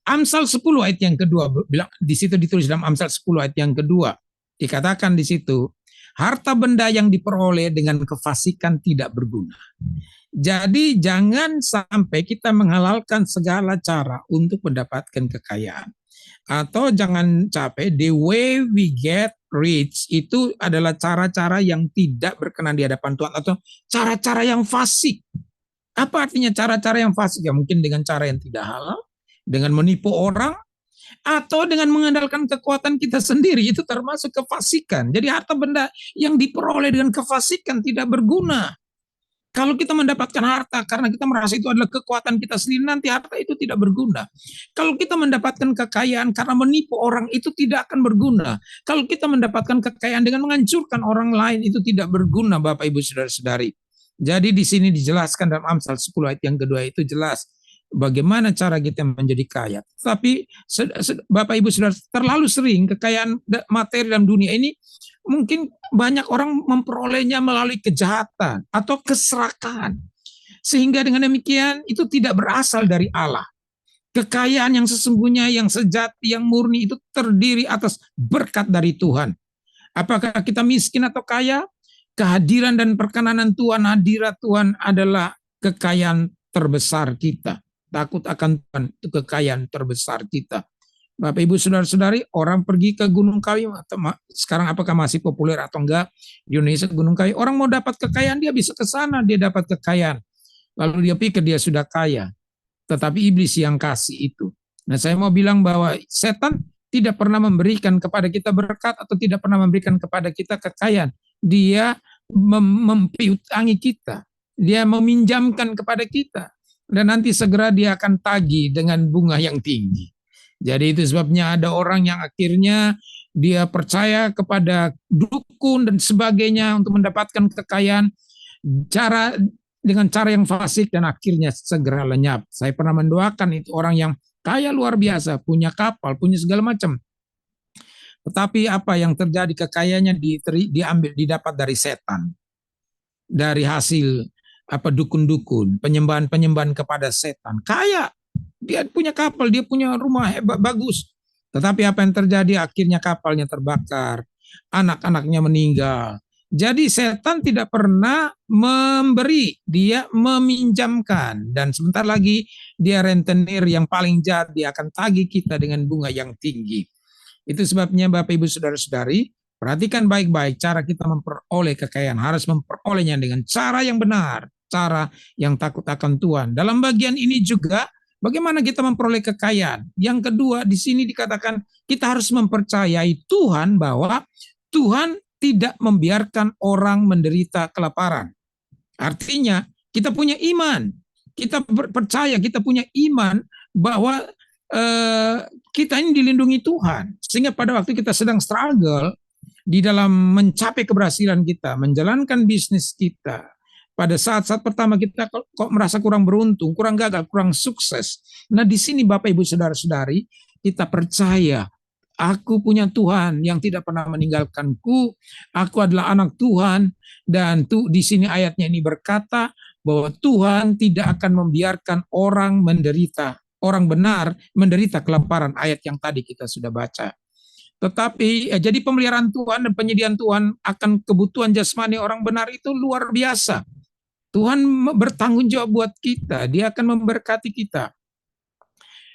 Amsal 10 ayat yang kedua, bilang di situ ditulis dalam Amsal 10 ayat yang kedua, dikatakan di situ, harta benda yang diperoleh dengan kefasikan tidak berguna. Jadi jangan sampai kita menghalalkan segala cara untuk mendapatkan kekayaan. Atau jangan capek, the way we get rich itu adalah cara-cara yang tidak berkenan di hadapan Tuhan. Atau cara-cara yang fasik. Apa artinya cara-cara yang fasik? Ya mungkin dengan cara yang tidak halal, dengan menipu orang, atau dengan mengandalkan kekuatan kita sendiri, itu termasuk kefasikan. Jadi harta benda yang diperoleh dengan kefasikan tidak berguna. Kalau kita mendapatkan harta karena kita merasa itu adalah kekuatan kita sendiri, nanti harta itu tidak berguna. Kalau kita mendapatkan kekayaan karena menipu orang, itu tidak akan berguna. Kalau kita mendapatkan kekayaan dengan menghancurkan orang lain, itu tidak berguna, Bapak Ibu Saudara-saudari. Jadi di sini dijelaskan dalam Amsal 10 ayat yang kedua itu jelas bagaimana cara kita menjadi kaya. Tapi Bapak Ibu Saudara, terlalu sering kekayaan materi dalam dunia ini mungkin banyak orang memperolehnya melalui kejahatan atau keserakahan. Sehingga dengan demikian itu tidak berasal dari Allah. Kekayaan yang sesungguhnya, yang sejati, yang murni itu terdiri atas berkat dari Tuhan. Apakah kita miskin atau kaya? Kehadiran dan perkenanan Tuhan, hadirat Tuhan adalah kekayaan terbesar kita. Takut akan Tuhan itu kekayaan terbesar kita. Bapak Ibu Saudara-saudari, orang pergi ke Gunung Kawi, sekarang apakah masih populer atau enggak di Indonesia Gunung Kawi, orang mau dapat kekayaan dia bisa ke sana, dia dapat kekayaan. Lalu dia pikir dia sudah kaya, tetapi iblis yang kasih itu. Nah, saya mau bilang bahwa setan tidak pernah memberikan kepada kita berkat atau tidak pernah memberikan kepada kita kekayaan. Dia mempiutangi kita, dia meminjamkan kepada kita, dan nanti segera dia akan tagih dengan bunga yang tinggi. Jadi itu sebabnya ada orang yang akhirnya dia percaya kepada dukun dan sebagainya untuk mendapatkan kekayaan dengan cara yang fasik dan akhirnya segera lenyap. Saya pernah mendoakan itu orang yang kaya luar biasa, punya kapal, punya segala macam. Tetapi apa yang terjadi, kekayaannya didapat dari setan. Dari hasil dukun-dukun, penyembahan-penyembahan kepada setan. Kaya. Dia punya kapal, dia punya rumah hebat, bagus. Tetapi apa yang terjadi? Akhirnya kapalnya terbakar, anak-anaknya meninggal. Jadi setan tidak pernah memberi, dia meminjamkan. Dan sebentar lagi dia rentenir yang paling jahat, dia akan tagih kita dengan bunga yang tinggi. Itu sebabnya Bapak Ibu Saudara-saudari, perhatikan baik-baik cara kita memperoleh kekayaan. Harus memperolehnya dengan cara yang benar, cara yang takut akan Tuhan. Dalam bagian ini juga, bagaimana kita memperoleh kekayaan? Yang kedua, di sini dikatakan kita harus mempercayai Tuhan bahwa Tuhan tidak membiarkan orang menderita kelaparan. Artinya, kita punya iman. Kita percaya, kita punya iman bahwa kita ini dilindungi Tuhan. Sehingga pada waktu kita sedang struggle di dalam mencapai keberhasilan kita, menjalankan bisnis kita, pada saat-saat pertama kita kok merasa kurang beruntung, kurang gagal, kurang sukses. Nah di sini Bapak Ibu Saudara-saudari, kita percaya, aku punya Tuhan yang tidak pernah meninggalkanku, aku adalah anak Tuhan, dan di sini ayatnya ini berkata bahwa Tuhan tidak akan membiarkan orang menderita, orang benar menderita kelaparan, ayat yang tadi kita sudah baca. Tetapi jadi pemeliharaan Tuhan dan penyediaan Tuhan akan kebutuhan jasmani orang benar itu luar biasa. Tuhan bertanggung jawab buat kita, dia akan memberkati kita.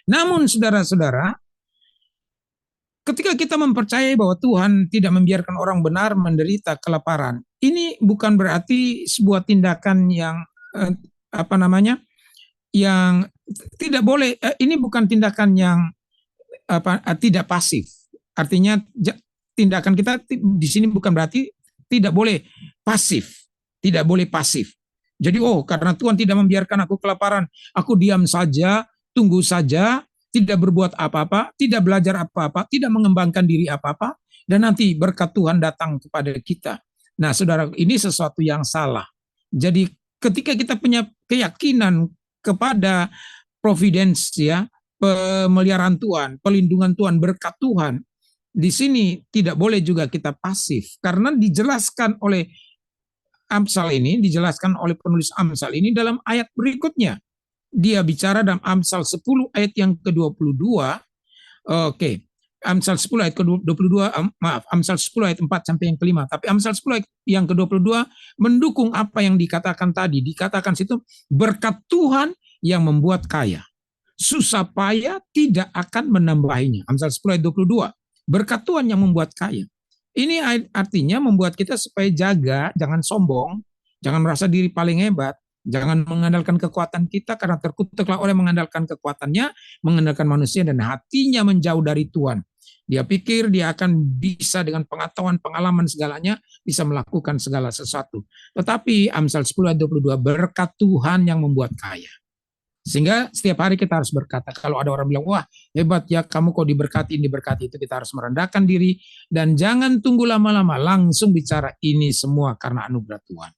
Namun saudara-saudara, ketika kita mempercayai bahwa Tuhan tidak membiarkan orang benar menderita kelaparan, ini bukan berarti sebuah tindakan yang apa namanya, yang tidak boleh. Ini bukan tindakan yang tidak pasif. Artinya tindakan kita di sini bukan berarti tidak boleh pasif, tidak boleh pasif. Jadi karena Tuhan tidak membiarkan aku kelaparan, aku diam saja, tunggu saja, tidak berbuat apa-apa, tidak belajar apa-apa, tidak mengembangkan diri apa-apa, dan nanti berkat Tuhan datang kepada kita. Nah, saudara, ini sesuatu yang salah. Jadi ketika kita punya keyakinan kepada providence, ya, pemeliharaan Tuhan, pelindungan Tuhan, berkat Tuhan, di sini tidak boleh juga kita pasif, karena dijelaskan oleh Amsal ini, dijelaskan oleh penulis Amsal ini dalam ayat berikutnya. Dia bicara dalam Amsal 10 ayat yang ke-22. Oke. Amsal 10 ayat ke-22, Amsal 10 ayat 4 sampai yang ke-5. Tapi Amsal 10 ayat yang ke-22 mendukung apa yang dikatakan tadi. Dikatakan situ, berkat Tuhan yang membuat kaya, susah payah tidak akan menambahinya. Amsal 10 ayat 22. Berkat Tuhan yang membuat kaya. Ini artinya membuat kita supaya jaga, jangan sombong, jangan merasa diri paling hebat, jangan mengandalkan kekuatan kita, karena terkutuklah oleh mengandalkan kekuatannya, mengandalkan manusia, dan hatinya menjauh dari Tuhan. Dia pikir dia akan bisa dengan pengetahuan, pengalaman segalanya, bisa melakukan segala sesuatu. Tetapi Amsal 10 ayat 22, berkat Tuhan yang membuat kaya. Sehingga setiap hari kita harus berkata, kalau ada orang bilang, wah hebat ya kamu kok diberkati itu, kita harus merendahkan diri, dan jangan tunggu lama-lama, langsung bicara, ini semua karena anugerah Tuhan.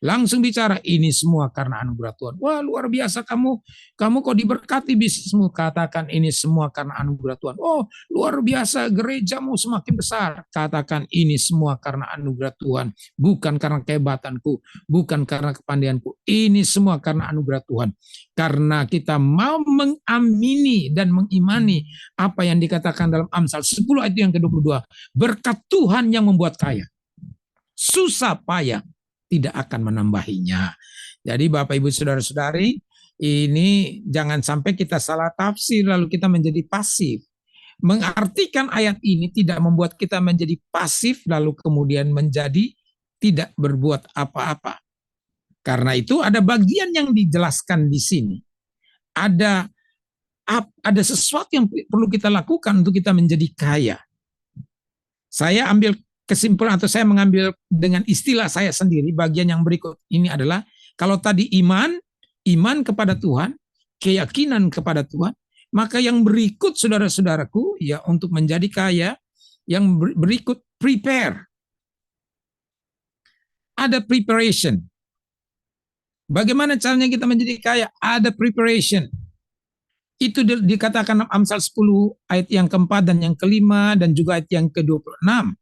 Langsung bicara, ini semua karena anugerah Tuhan. Wah luar biasa kamu kok diberkati bisnismu, katakan ini semua karena anugerah Tuhan. Oh luar biasa gerejamu semakin besar, katakan ini semua karena anugerah Tuhan, bukan karena kehebatanku, bukan karena kepandaianku, ini semua karena anugerah Tuhan. Karena kita mau mengamini dan mengimani apa yang dikatakan dalam Amsal 10 ayat yang ke-22, berkat Tuhan yang membuat kaya, susah payah tidak akan menambahinya. Jadi Bapak Ibu Saudara-saudari, ini jangan sampai kita salah tafsir lalu kita menjadi pasif. Mengartikan ayat ini tidak membuat kita menjadi pasif lalu kemudian menjadi tidak berbuat apa-apa. Karena itu ada bagian yang dijelaskan di sini. Ada sesuatu yang perlu kita lakukan untuk kita menjadi kaya. Saya ambil kesimpulan, atau saya mengambil dengan istilah saya sendiri, bagian yang berikut ini adalah, kalau tadi iman kepada Tuhan, keyakinan kepada Tuhan, maka yang berikut saudara-saudaraku, ya, untuk menjadi kaya, yang berikut prepare. Ada preparation. Bagaimana caranya kita menjadi kaya? Ada preparation. Itu dikatakan Amsal 10 ayat yang keempat dan yang kelima, dan juga ayat yang ke-26.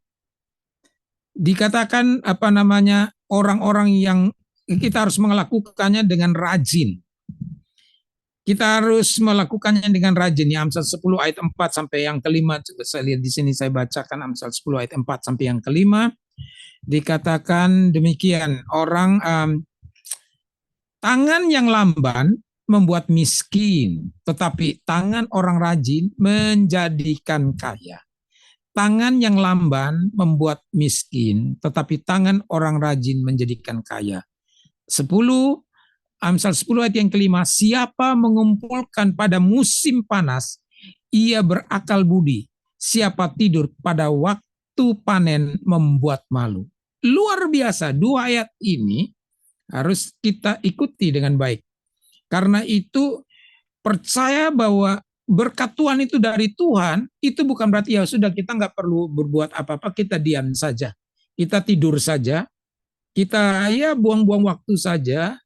Dikatakan orang-orang yang kita harus melakukannya dengan rajin. Kita harus melakukannya dengan rajin. Ya, Amsal 10 ayat 4 sampai yang kelima. Coba saya lihat di sini, saya bacakan Amsal 10 ayat 4 sampai yang kelima. Dikatakan demikian, tangan yang lamban membuat miskin, tetapi tangan orang rajin menjadikan kaya. Tangan yang lamban membuat miskin, tetapi tangan orang rajin menjadikan kaya. 10, Amsal 10 ayat yang kelima, siapa mengumpulkan pada musim panas, ia berakal budi. Siapa tidur pada waktu panen membuat malu. Luar biasa, dua ayat ini harus kita ikuti dengan baik. Karena itu percaya bahwa berkat Tuhan itu dari Tuhan, itu bukan berarti ya sudah kita nggak perlu berbuat apa-apa, kita diam saja, kita tidur saja, kita ya buang-buang waktu saja,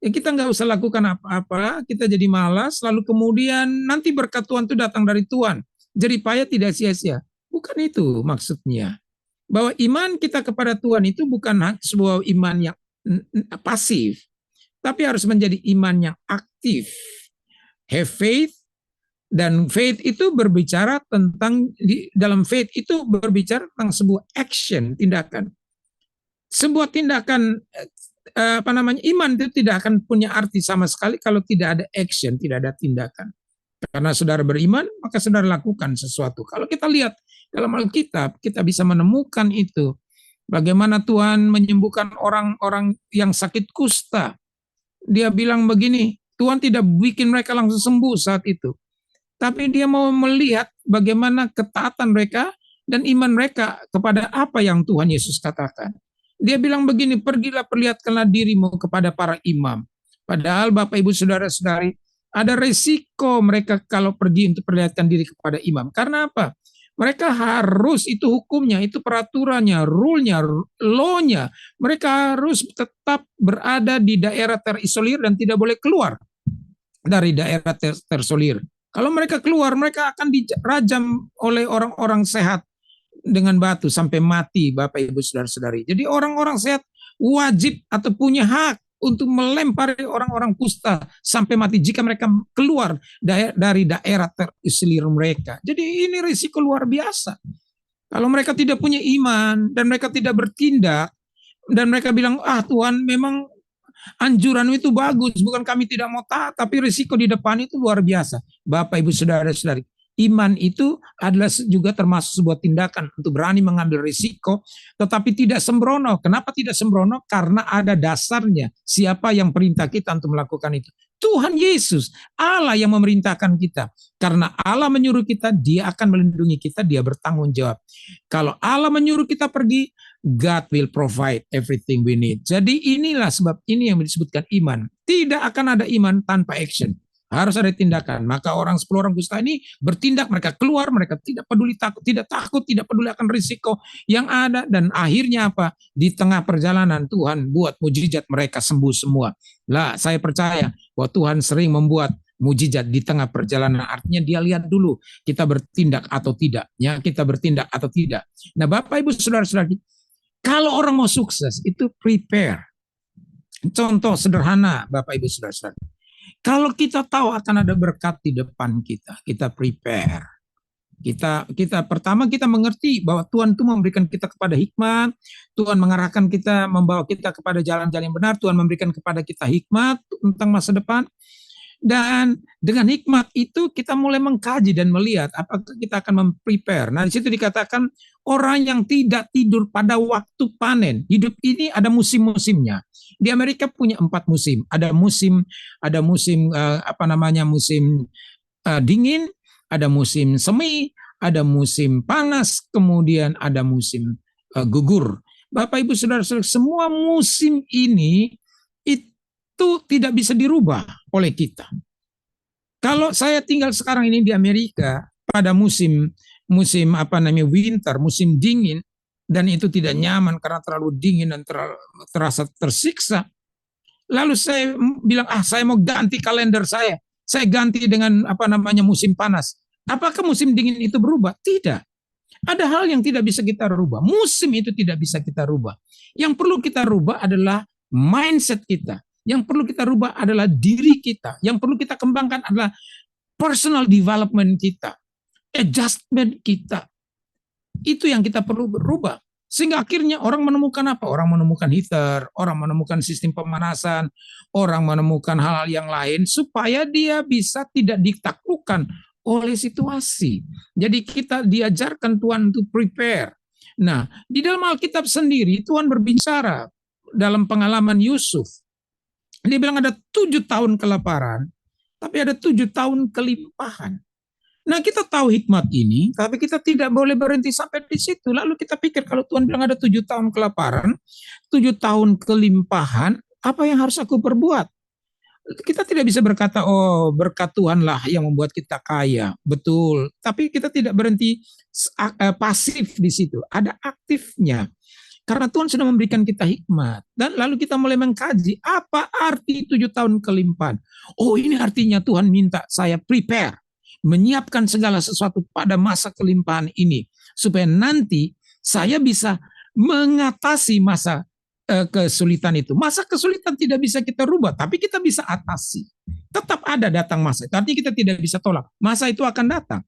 ya kita nggak usah lakukan apa-apa, kita jadi malas, lalu kemudian nanti berkat Tuhan itu datang dari Tuhan, jadi payah tidak sia-sia. Bukan itu maksudnya. Bahwa iman kita kepada Tuhan itu bukan sebuah iman yang pasif, tapi harus menjadi iman yang aktif. Have faith. Dan faith itu berbicara tentang, dalam faith itu berbicara tentang sebuah action, tindakan. Sebuah tindakan, iman itu tidak akan punya arti sama sekali kalau tidak ada action, tidak ada tindakan. Karena saudara beriman, maka saudara lakukan sesuatu. Kalau kita lihat dalam Alkitab, kita bisa menemukan itu. Bagaimana Tuhan menyembuhkan orang-orang yang sakit kusta. Dia bilang begini, Tuhan tidak bikin mereka langsung sembuh saat itu. Tapi dia mau melihat bagaimana ketaatan mereka dan iman mereka kepada apa yang Tuhan Yesus katakan. Dia bilang begini, pergilah perlihatkanlah dirimu kepada para imam. Padahal Bapak Ibu Saudara-saudari, ada resiko mereka kalau pergi untuk perlihatkan diri kepada imam. Karena apa? Mereka harus, itu hukumnya, itu peraturannya, rule-nya, law-nya. Mereka harus tetap berada di daerah terisolir dan tidak boleh keluar dari daerah terisolir. Kalau mereka keluar, mereka akan dirajam oleh orang-orang sehat dengan batu sampai mati, Bapak Ibu Saudara-saudari. Jadi orang-orang sehat wajib atau punya hak untuk melempari orang-orang kusta sampai mati jika mereka keluar dari daerah terisolir mereka. Jadi ini risiko luar biasa. Kalau mereka tidak punya iman dan mereka tidak bertindak dan mereka bilang, Tuhan memang anjuran itu bagus, bukan kami tidak mau taat, tapi risiko di depan itu luar biasa. Bapak, Ibu, Saudara-saudari, iman itu adalah juga termasuk sebuah tindakan untuk berani mengambil risiko, tetapi tidak sembrono. Kenapa tidak sembrono? Karena ada dasarnya. Siapa yang perintah kita untuk melakukan itu? Tuhan Yesus, Allah yang memerintahkan kita. Karena Allah menyuruh kita, Dia akan melindungi kita, Dia bertanggung jawab. Kalau Allah menyuruh kita pergi, God will provide everything we need. Jadi inilah sebab ini yang disebutkan iman. Tidak akan ada iman tanpa action. Harus ada tindakan. Maka 10 orang kusta ini bertindak, mereka keluar, mereka tidak peduli tidak takut, tidak peduli akan risiko yang ada. Dan akhirnya apa? Di tengah perjalanan Tuhan buat mujizat, mereka sembuh semua. Lah, saya percaya bahwa Tuhan sering membuat mujizat di tengah perjalanan. Artinya dia lihat dulu kita bertindak atau tidak. Ya, kita bertindak atau tidak. Nah, Bapak Ibu Saudara-saudari, kalau orang mau sukses itu prepare. Contoh sederhana Bapak Ibu Saudara-saudari. Kalau kita tahu akan ada berkat di depan kita, kita prepare. Kita pertama kita mengerti bahwa Tuhan itu memberikan kita kepada hikmat, Tuhan mengarahkan kita, membawa kita kepada jalan-jalan yang benar, Tuhan memberikan kepada kita hikmat tentang masa depan. Dan dengan hikmat itu kita mulai mengkaji dan melihat apakah kita akan memprepare. Nah, di situ dikatakan orang yang tidak tidur pada waktu panen. Hidup ini ada musim-musimnya. Di Amerika punya 4 musim. Ada musim musim dingin, ada musim semi, ada musim panas, kemudian ada musim gugur. Bapak Ibu Saudara-saudara, semua musim ini itu tidak bisa dirubah oleh kita. Kalau saya tinggal sekarang ini di Amerika pada musim winter, musim dingin, dan itu tidak nyaman karena terlalu dingin dan terasa tersiksa. Lalu saya bilang, saya mau ganti kalender saya. Saya ganti dengan musim panas. Apakah musim dingin itu berubah? Tidak. Ada hal yang tidak bisa kita rubah. Musim itu tidak bisa kita rubah. Yang perlu kita rubah adalah mindset kita. Yang perlu kita rubah adalah diri kita. Yang perlu kita kembangkan adalah personal development kita. Adjustment kita. Itu yang kita perlu berubah. Sehingga akhirnya orang menemukan apa? Orang menemukan heater, orang menemukan sistem pemanasan, orang menemukan hal-hal yang lain supaya dia bisa tidak ditaklukkan oleh situasi. Jadi kita diajarkan Tuhan untuk prepare. Nah, di dalam Alkitab sendiri Tuhan berbicara dalam pengalaman Yusuf. Dia bilang ada 7 tahun kelaparan, tapi ada 7 tahun kelimpahan. Nah, kita tahu hikmat ini, tapi kita tidak boleh berhenti sampai di situ. Lalu kita pikir kalau Tuhan bilang ada 7 tahun kelaparan, 7 tahun kelimpahan, apa yang harus aku perbuat? Kita tidak bisa berkata, berkat Tuhanlah yang membuat kita kaya. Betul, tapi kita tidak berhenti pasif di situ. Ada aktifnya. Karena Tuhan sudah memberikan kita hikmat. Dan lalu kita mulai mengkaji, apa arti 7 tahun kelimpahan? Oh, ini artinya Tuhan minta saya prepare, menyiapkan segala sesuatu pada masa kelimpahan ini. Supaya nanti saya bisa mengatasi masa kesulitan itu. Masa kesulitan tidak bisa kita rubah, tapi kita bisa atasi. Tetap ada datang masa itu. Artinya kita tidak bisa tolak. Masa itu akan datang.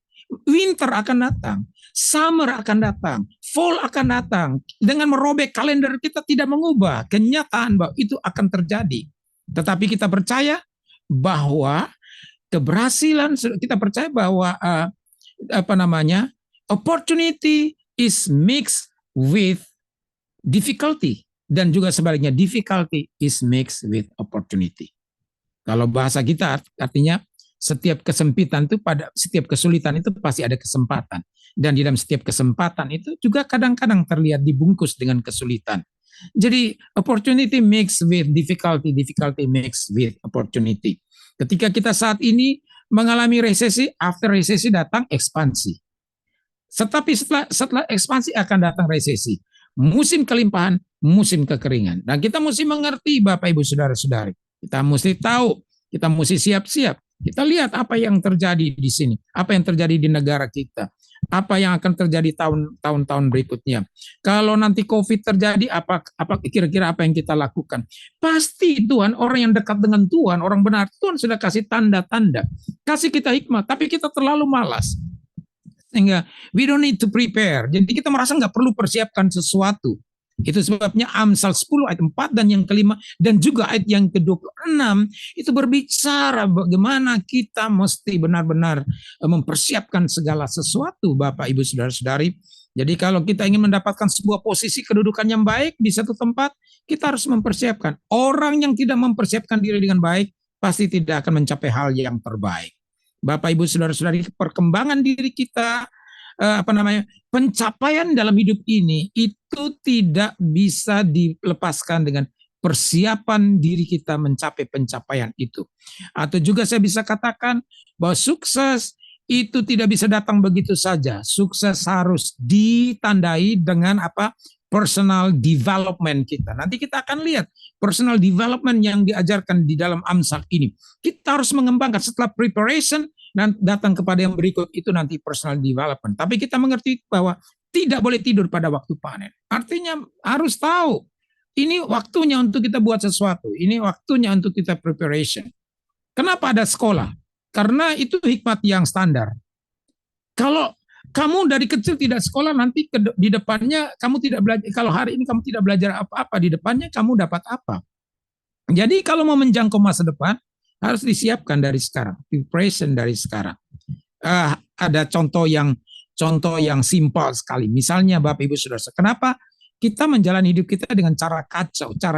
Winter akan datang, summer akan datang, fall akan datang. Dengan merobek kalender kita tidak mengubah kenyataan bahwa itu akan terjadi. Tetapi kita percaya bahwa keberhasilan, kita percaya bahwa opportunity is mixed with difficulty, dan juga sebaliknya difficulty is mixed with opportunity. Kalau bahasa kita artinya setiap kesempitan itu, pada setiap kesulitan itu pasti ada kesempatan, dan di dalam setiap kesempatan itu juga kadang-kadang terlihat dibungkus dengan kesulitan. Jadi opportunity mixed with difficulty, difficulty mixed with opportunity. Ketika kita saat ini mengalami resesi, after resesi datang ekspansi. Tetapi setelah ekspansi akan datang resesi. Musim kelimpahan, musim kekeringan. Dan kita mesti mengerti, Bapak Ibu Saudara-saudari. Kita mesti tahu, kita mesti siap-siap. Kita lihat apa yang terjadi di sini, apa yang terjadi di negara kita, apa yang akan terjadi tahun-tahun berikutnya. Kalau nanti COVID terjadi, apa kira-kira apa yang kita lakukan? Pasti Tuhan, orang yang dekat dengan Tuhan, orang benar, Tuhan sudah kasih tanda-tanda, kasih kita hikmah, tapi kita terlalu malas. Sehingga we don't need to prepare. Jadi kita merasa nggak perlu persiapkan sesuatu. Itu sebabnya Amsal 10 ayat 4 dan yang kelima, dan juga ayat yang ke-26 itu berbicara bagaimana kita mesti benar-benar mempersiapkan segala sesuatu, Bapak Ibu Saudara-saudari. Jadi kalau kita ingin mendapatkan sebuah posisi kedudukan yang baik di satu tempat, kita harus mempersiapkan. Orang yang tidak mempersiapkan diri dengan baik pasti tidak akan mencapai hal yang terbaik. Bapak Ibu Saudara-saudari, perkembangan diri kita, pencapaian dalam hidup ini itu tidak bisa dilepaskan dengan persiapan diri kita mencapai pencapaian itu. Atau juga saya bisa katakan bahwa sukses itu tidak bisa datang begitu saja. Sukses harus ditandai dengan personal development kita. Nanti kita akan lihat personal development yang diajarkan di dalam Amsal ini. Kita harus mengembangkan setelah preparation dan datang kepada yang berikut itu nanti personal development. Tapi kita mengerti bahwa tidak boleh tidur pada waktu panen. Artinya harus tahu ini waktunya untuk kita buat sesuatu. Ini waktunya untuk kita preparation. Kenapa ada sekolah? Karena itu hikmat yang standar. Kalau kamu dari kecil tidak sekolah, nanti di depannya kamu tidak belajar. Kalau hari ini kamu tidak belajar apa-apa, di depannya kamu dapat apa? Jadi kalau mau menjangkau masa depan, harus disiapkan dari sekarang, preparation dari sekarang. Ada contoh yang simpel sekali. Misalnya Bapak Ibu Saudara, kenapa kita menjalani hidup kita dengan cara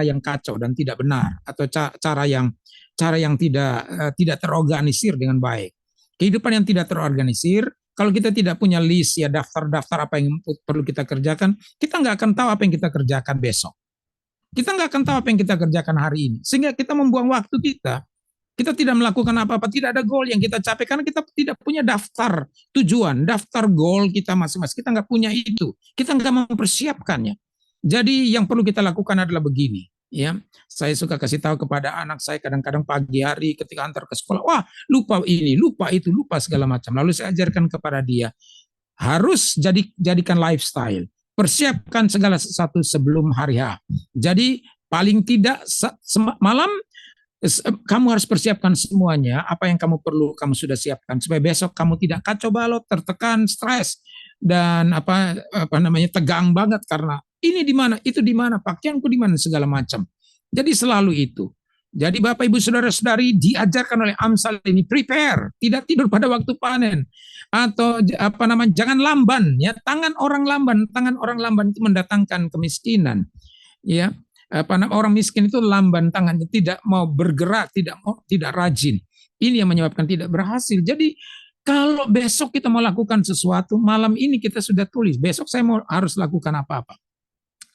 yang kacau dan tidak benar, atau cara yang tidak terorganisir dengan baik. Kehidupan yang tidak terorganisir, kalau kita tidak punya list, ya daftar-daftar apa yang perlu kita kerjakan, kita nggak akan tahu apa yang kita kerjakan besok. Kita nggak akan tahu apa yang kita kerjakan hari ini. Sehingga kita membuang waktu kita. Kita tidak melakukan apa-apa, tidak ada goal yang kita capai karena kita tidak punya daftar tujuan, daftar goal kita masing-masing. Kita nggak punya itu. Kita nggak mempersiapkannya. Jadi yang perlu kita lakukan adalah begini. Ya, saya suka kasih tahu kepada anak saya kadang-kadang pagi hari ketika antar ke sekolah, wah lupa ini, lupa itu, lupa segala macam. Lalu saya ajarkan kepada dia, harus jadikan lifestyle, persiapkan segala sesuatu sebelum hari H. Jadi paling tidak malam kamu harus persiapkan semuanya, apa yang kamu perlu kamu sudah siapkan supaya besok kamu tidak kacau balot, tertekan, stres, dan tegang banget karena ini di mana, itu di mana, pakaianku di mana, segala macam. Jadi selalu itu. Jadi Bapak Ibu Saudara-saudari diajarkan oleh Amsal ini, prepare, tidak tidur pada waktu panen, atau jangan lamban, ya, tangan orang lamban itu mendatangkan kemiskinan, ya. Orang miskin itu lamban tangannya, tidak mau bergerak, tidak rajin. Ini yang menyebabkan tidak berhasil. Jadi kalau besok kita mau lakukan sesuatu, malam ini kita sudah tulis, besok saya harus lakukan apa-apa.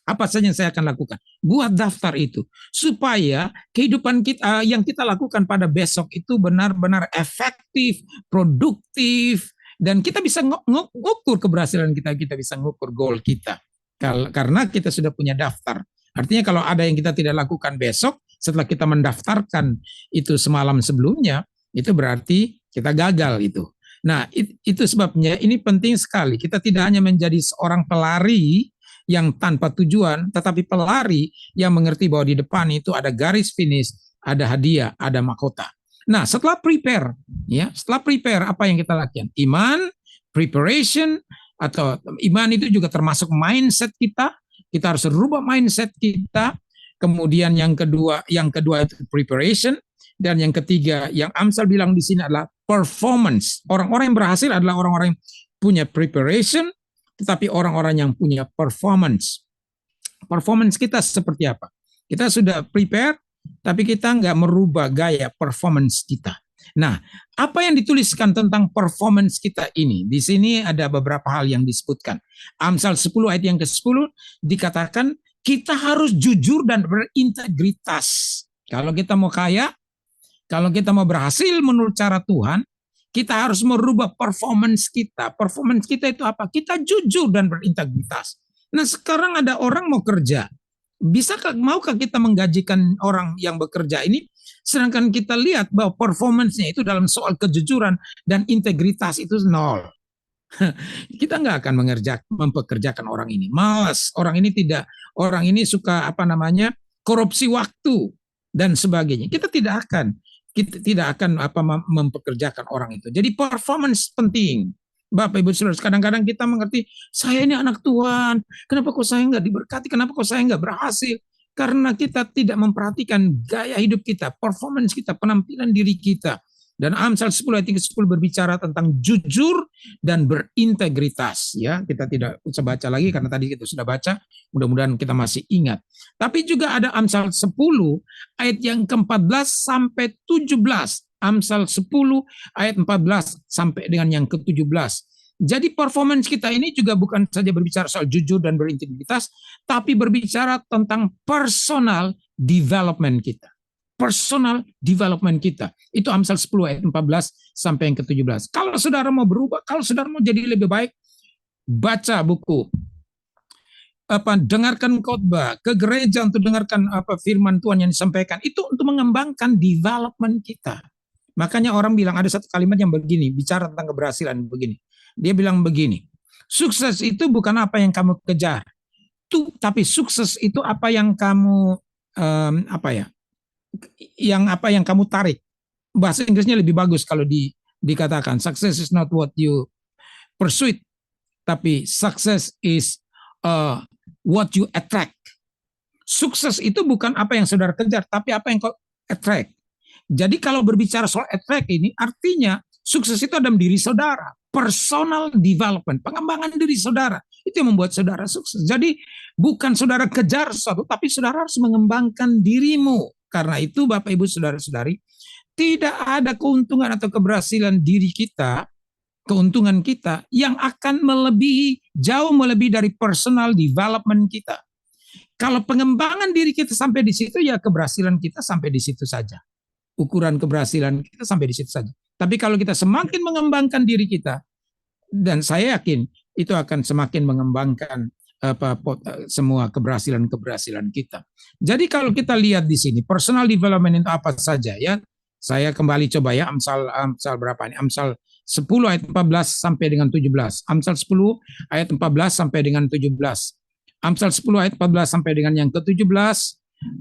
Apa saja yang saya akan lakukan? Buat daftar itu. Supaya kehidupan kita yang kita lakukan pada besok itu benar-benar efektif, produktif, dan kita bisa ngukur keberhasilan kita, kita bisa ngukur goal kita. Karena kita sudah punya daftar. Artinya kalau ada yang kita tidak lakukan besok, setelah kita mendaftarkan itu semalam sebelumnya, itu berarti kita gagal itu. Nah, itu sebabnya ini penting sekali. Kita tidak hanya menjadi seorang pelari yang tanpa tujuan, tetapi pelari yang mengerti bahwa di depan itu ada garis finish, ada hadiah, ada mahkota. Nah, setelah prepare apa yang kita lakukan? Iman, preparation, atau iman itu juga termasuk mindset kita. Kita harus rubah mindset kita. Kemudian yang kedua itu preparation. Dan yang ketiga, yang Amsal bilang di sini adalah performance. Orang-orang yang berhasil adalah orang-orang yang punya preparation, tetapi orang-orang yang punya performance. Performance kita seperti apa? Kita sudah prepare, tapi kita nggak merubah gaya performance kita. Nah, apa yang dituliskan tentang performance kita ini? Di sini ada beberapa hal yang disebutkan. Amsal 10 ayat yang ke-10 dikatakan kita harus jujur dan berintegritas. Kalau kita mau kaya, kalau kita mau berhasil menurut cara Tuhan, kita harus merubah performance kita. Performance kita itu apa? Kita jujur dan berintegritas. Nah, sekarang ada orang mau kerja. Maukah kita menggajikan orang yang bekerja ini? Sedangkan kita lihat bahwa performance-nya itu dalam soal kejujuran dan integritas itu nol. Kita nggak akan mempekerjakan orang ini. Malas, orang ini suka korupsi waktu dan sebagainya. Kita tidak akan mempekerjakan orang itu. Jadi performance penting. Bapak Ibu Saudara, kadang-kadang kita mengerti, saya ini anak Tuhan, kenapa kok saya nggak diberkati, kenapa kok saya nggak berhasil? Karena kita tidak memperhatikan gaya hidup kita, performance kita, penampilan diri kita. Dan Amsal 10 ayat 10 berbicara tentang jujur dan berintegritas. Ya, kita tidak usah baca lagi karena tadi kita sudah baca. Mudah-mudahan kita masih ingat. Tapi juga ada Amsal 10 ayat yang ke-14 sampai 17. Amsal 10 ayat 14 sampai dengan yang ke-17. Jadi performance kita ini juga bukan saja berbicara soal jujur dan berintegritas, tapi berbicara tentang personal development kita. Personal development kita. Itu Amsal 10 ayat 14 sampai yang ke-17. Kalau saudara mau berubah, kalau saudara mau jadi lebih baik, baca buku, dengarkan khotbah, ke gereja untuk dengarkan firman Tuhan yang disampaikan. Itu untuk mengembangkan development kita. Makanya orang bilang ada satu kalimat yang begini, bicara tentang keberhasilan begini. Dia bilang begini, sukses itu bukan apa yang kamu kejar, tapi sukses itu apa yang kamu yang kamu tarik. Bahasa Inggrisnya lebih bagus kalau dikatakan success is not what you pursue, tapi success is what you attract. Sukses itu bukan apa yang saudara kejar, tapi apa yang kau attract. Jadi kalau berbicara soal attract ini, artinya sukses itu ada di diri saudara. Personal development, pengembangan diri saudara. Itu yang membuat saudara sukses. Jadi bukan saudara kejar sesuatu, tapi saudara harus mengembangkan dirimu. Karena itu Bapak Ibu Saudara-saudari, tidak ada keuntungan atau keberhasilan diri kita, keuntungan kita yang akan jauh melebihi dari personal development kita. Kalau pengembangan diri kita sampai di situ, ya keberhasilan kita sampai di situ saja. Ukuran keberhasilan kita sampai di situ saja. Tapi kalau kita semakin mengembangkan diri kita, dan saya yakin itu akan semakin mengembangkan semua keberhasilan kita. Jadi kalau kita lihat di sini, personal development itu apa saja ya? Saya kembali coba ya, Amsal berapa ini? Amsal 10 ayat 14 sampai dengan 17. Amsal 10 ayat 14 sampai dengan 17. Amsal 10 ayat 14 sampai dengan yang ke-17.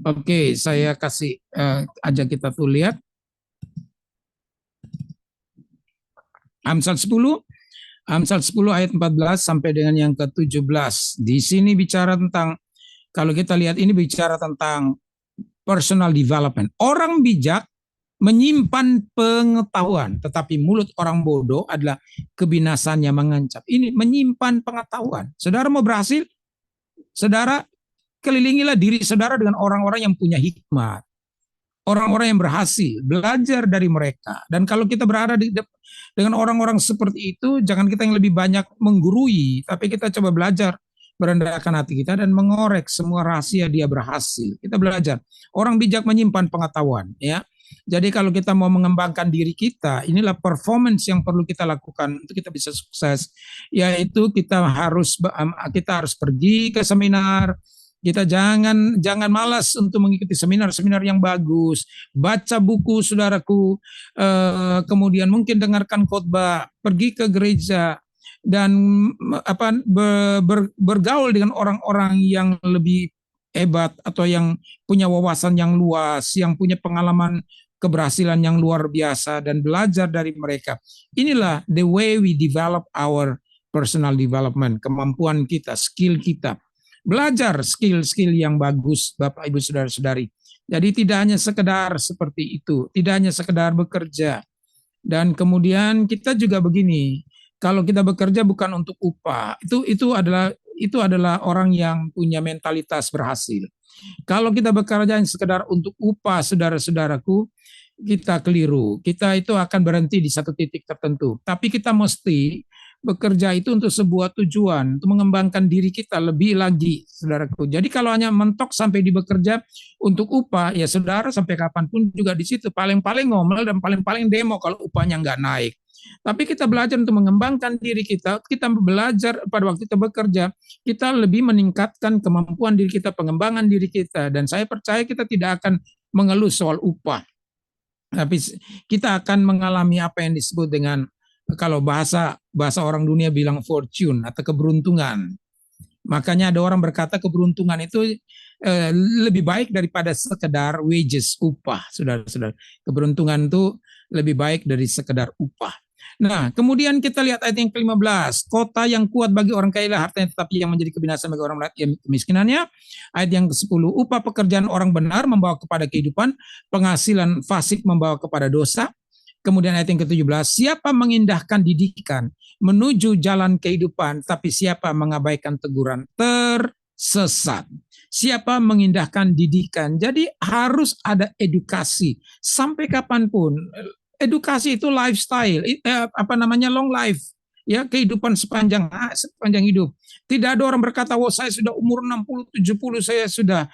Oke, saya kasih aja kita tuh lihat. Amsal 10 ayat 14 sampai dengan yang ke-17. Di sini bicara tentang, kalau kita lihat ini bicara tentang personal development. Orang bijak menyimpan pengetahuan, tetapi mulut orang bodoh adalah kebinasannya mengancam. Ini menyimpan pengetahuan. Saudara mau berhasil? Saudara kelilingilah diri saudara dengan orang-orang yang punya hikmat. Orang-orang yang berhasil, belajar dari mereka. Dan kalau kita berada dengan orang-orang seperti itu, jangan kita yang lebih banyak menggurui, tapi kita coba belajar merendahkan hati kita dan mengorek semua rahasia dia berhasil. Kita belajar. Orang bijak menyimpan pengetahuan, ya. Jadi kalau kita mau mengembangkan diri kita, inilah performance yang perlu kita lakukan untuk kita bisa sukses. Yaitu kita harus pergi ke seminar. Kita jangan malas untuk mengikuti seminar-seminar yang bagus, baca buku saudaraku, kemudian mungkin dengarkan khotbah, pergi ke gereja dan bergaul dengan orang-orang yang lebih hebat atau yang punya wawasan yang luas, yang punya pengalaman keberhasilan yang luar biasa dan belajar dari mereka. Inilah the way we develop our personal development, kemampuan kita, skill kita. Belajar skill-skill yang bagus, Bapak Ibu Saudara-saudari. Jadi tidak hanya sekedar seperti itu, tidak hanya sekedar bekerja. Dan kemudian kita juga begini, kalau kita bekerja bukan untuk upah, itu adalah orang yang punya mentalitas berhasil. Kalau kita bekerja yang sekedar untuk upah, saudara-saudaraku, kita keliru. Kita itu akan berhenti di satu titik tertentu. Tapi kita mesti bekerja itu untuk sebuah tujuan, untuk mengembangkan diri kita lebih lagi, saudaraku. Jadi kalau hanya mentok sampai di bekerja untuk upah, ya saudara sampai kapanpun juga di situ. Paling-paling ngomel dan paling-paling demo kalau upahnya nggak naik. Tapi kita belajar untuk mengembangkan diri kita belajar pada waktu kita bekerja, kita lebih meningkatkan kemampuan diri kita, pengembangan diri kita. Dan saya percaya kita tidak akan mengeluh soal upah. Tapi kita akan mengalami apa yang disebut dengan, kalau bahasa orang dunia bilang fortune atau keberuntungan. Makanya ada orang berkata keberuntungan itu lebih baik daripada sekedar wages, upah, saudara-saudara. Keberuntungan itu lebih baik dari sekedar upah. Nah, kemudian kita lihat ayat yang ke-15. Kota yang kuat bagi orang kaya, hartanya tetapi yang menjadi kebinasaan bagi orang yang kemiskinannya. Ayat yang ke-10. Upah pekerjaan orang benar membawa kepada kehidupan, penghasilan fasik membawa kepada dosa. Kemudian ayat yang ke-17. Siapa mengindahkan didikan menuju jalan kehidupan, tapi siapa mengabaikan teguran tersesat. Siapa mengindahkan didikan. Jadi harus ada edukasi. Sampai kapanpun. Edukasi itu lifestyle, long life, ya, kehidupan sepanjang hidup. Tidak ada orang berkata, "Wah, saya sudah umur 60, 70, saya sudah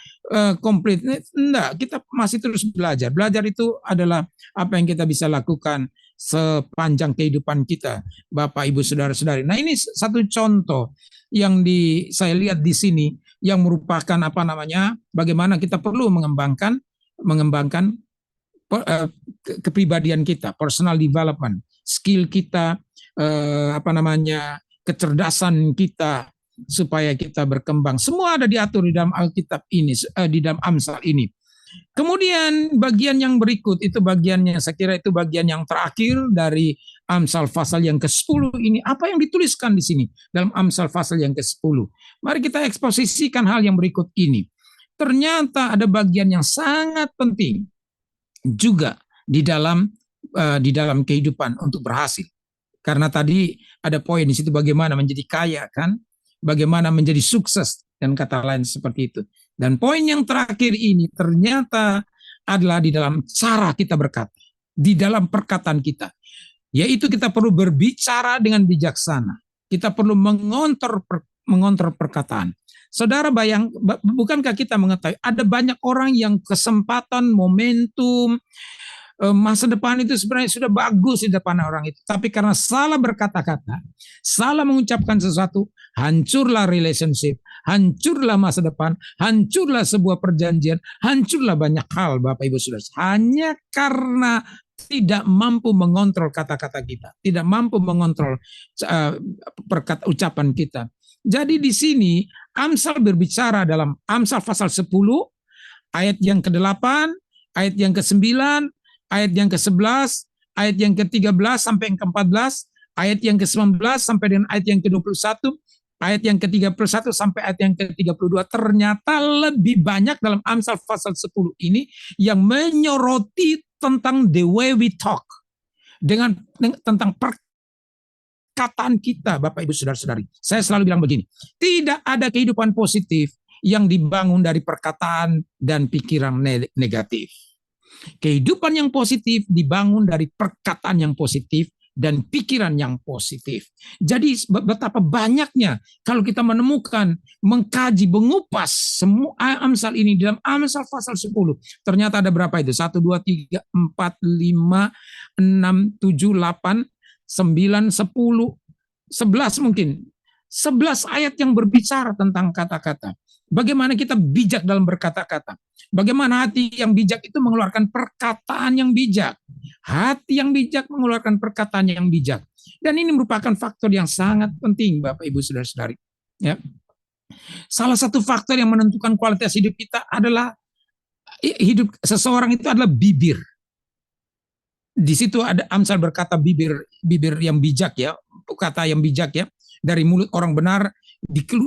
komplit." Enggak, kita masih terus belajar. Belajar itu adalah apa yang kita bisa lakukan sepanjang kehidupan kita, Bapak, Ibu, saudara-saudari. Nah, ini satu contoh yang saya lihat di sini yang merupakan bagaimana kita perlu mengembangkan kepribadian kita, personal development, skill kita, kecerdasan kita, supaya kita berkembang. Semua ada diatur di dalam Alkitab ini, di dalam Amsal ini. Kemudian bagian yang berikut itu bagiannya, saya kira itu bagian yang terakhir dari Amsal pasal yang ke-10 ini. Apa yang dituliskan di sini dalam Amsal pasal yang ke-10? Mari kita eksposisikan hal yang berikut ini. Ternyata ada bagian yang sangat penting juga di dalam kehidupan untuk berhasil. Karena tadi ada poin di situ bagaimana menjadi kaya, kan? Bagaimana menjadi sukses dan kata lain seperti itu. Dan poin yang terakhir ini ternyata adalah di dalam cara kita berkata, di dalam perkataan kita. Yaitu kita perlu berbicara dengan bijaksana. Kita perlu mengontrol perkataan. Saudara bukankah kita mengetahui ada banyak orang yang kesempatan, momentum, masa depan itu sebenarnya sudah bagus di depan orang itu. Tapi karena salah berkata-kata, salah mengucapkan sesuatu, hancurlah relationship, hancurlah masa depan, hancurlah sebuah perjanjian, hancurlah banyak hal, Bapak Ibu Saudara. Hanya karena tidak mampu mengontrol kata-kata kita, tidak mampu mengontrol ucapan kita. Jadi di sini Amsal berbicara dalam Amsal pasal 10 ayat yang ke-8, ayat yang ke-9, ayat yang ke-11, ayat yang ke-13 sampai yang ke-14, ayat yang ke-19 sampai dengan ayat yang ke-21, ayat yang ke-31 sampai ayat yang ke-32. Ternyata lebih banyak dalam Amsal pasal 10 ini yang menyoroti tentang the way we talk, tentang perkataan kita, Bapak Ibu Saudara-saudari. Saya selalu bilang begini, tidak ada kehidupan positif yang dibangun dari perkataan dan pikiran negatif. Kehidupan yang positif dibangun dari perkataan yang positif dan pikiran yang positif. Jadi betapa banyaknya kalau kita menemukan, mengkaji, mengupas semua Amsal ini dalam Amsal pasal 10. Ternyata ada berapa itu? 1, 2, 3, 4, 5, 6, 7, 8, 9, 10, 11 mungkin. 11 ayat yang berbicara tentang kata-kata. Bagaimana kita bijak dalam berkata-kata. Bagaimana hati yang bijak itu mengeluarkan perkataan yang bijak. Hati yang bijak mengeluarkan perkataan yang bijak. Dan ini merupakan faktor yang sangat penting, Bapak Ibu Saudara-saudari. Ya. Salah satu faktor yang menentukan kualitas hidup kita adalah hidup seseorang itu adalah bibir. Di situ ada Amsal berkata bibir yang bijak, ya, kata yang bijak, ya. Dari mulut orang benar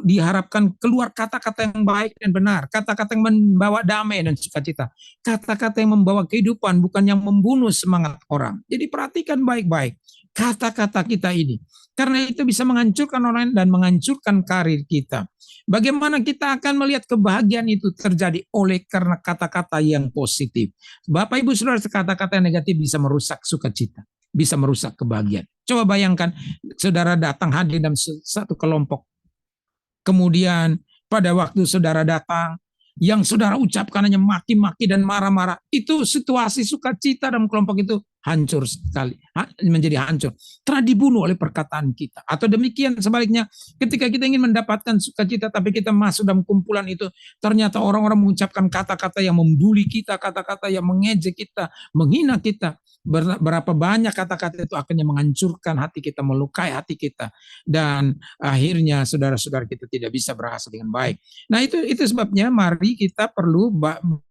diharapkan keluar kata-kata yang baik dan benar, kata-kata yang membawa damai dan sukacita, kata-kata yang membawa kehidupan, bukan yang membunuh semangat orang. Jadi perhatikan baik-baik kata-kata kita ini, karena itu bisa menghancurkan orang lain dan menghancurkan karir kita. Bagaimana kita akan melihat kebahagiaan itu terjadi oleh karena kata-kata yang positif. Bapak Ibu Saudara, kata-kata yang negatif bisa merusak sukacita, bisa merusak kebahagiaan. Coba bayangkan saudara datang hadir dalam satu kelompok. Kemudian pada waktu saudara datang, yang saudara ucapkan hanya maki-maki dan marah-marah, itu situasi sukacita dalam kelompok itu hancur sekali, menjadi hancur karena dibunuh oleh perkataan kita. Atau demikian sebaliknya, ketika kita ingin mendapatkan sukacita tapi kita masuk dalam kumpulan itu, ternyata orang-orang mengucapkan kata-kata yang membuli kita, kata-kata yang mengejek kita, menghina kita. Berapa banyak kata-kata itu akhirnya menghancurkan hati kita, melukai hati kita, dan akhirnya saudara-saudara kita tidak bisa berhasil dengan baik. Nah, itu sebabnya mari kita perlu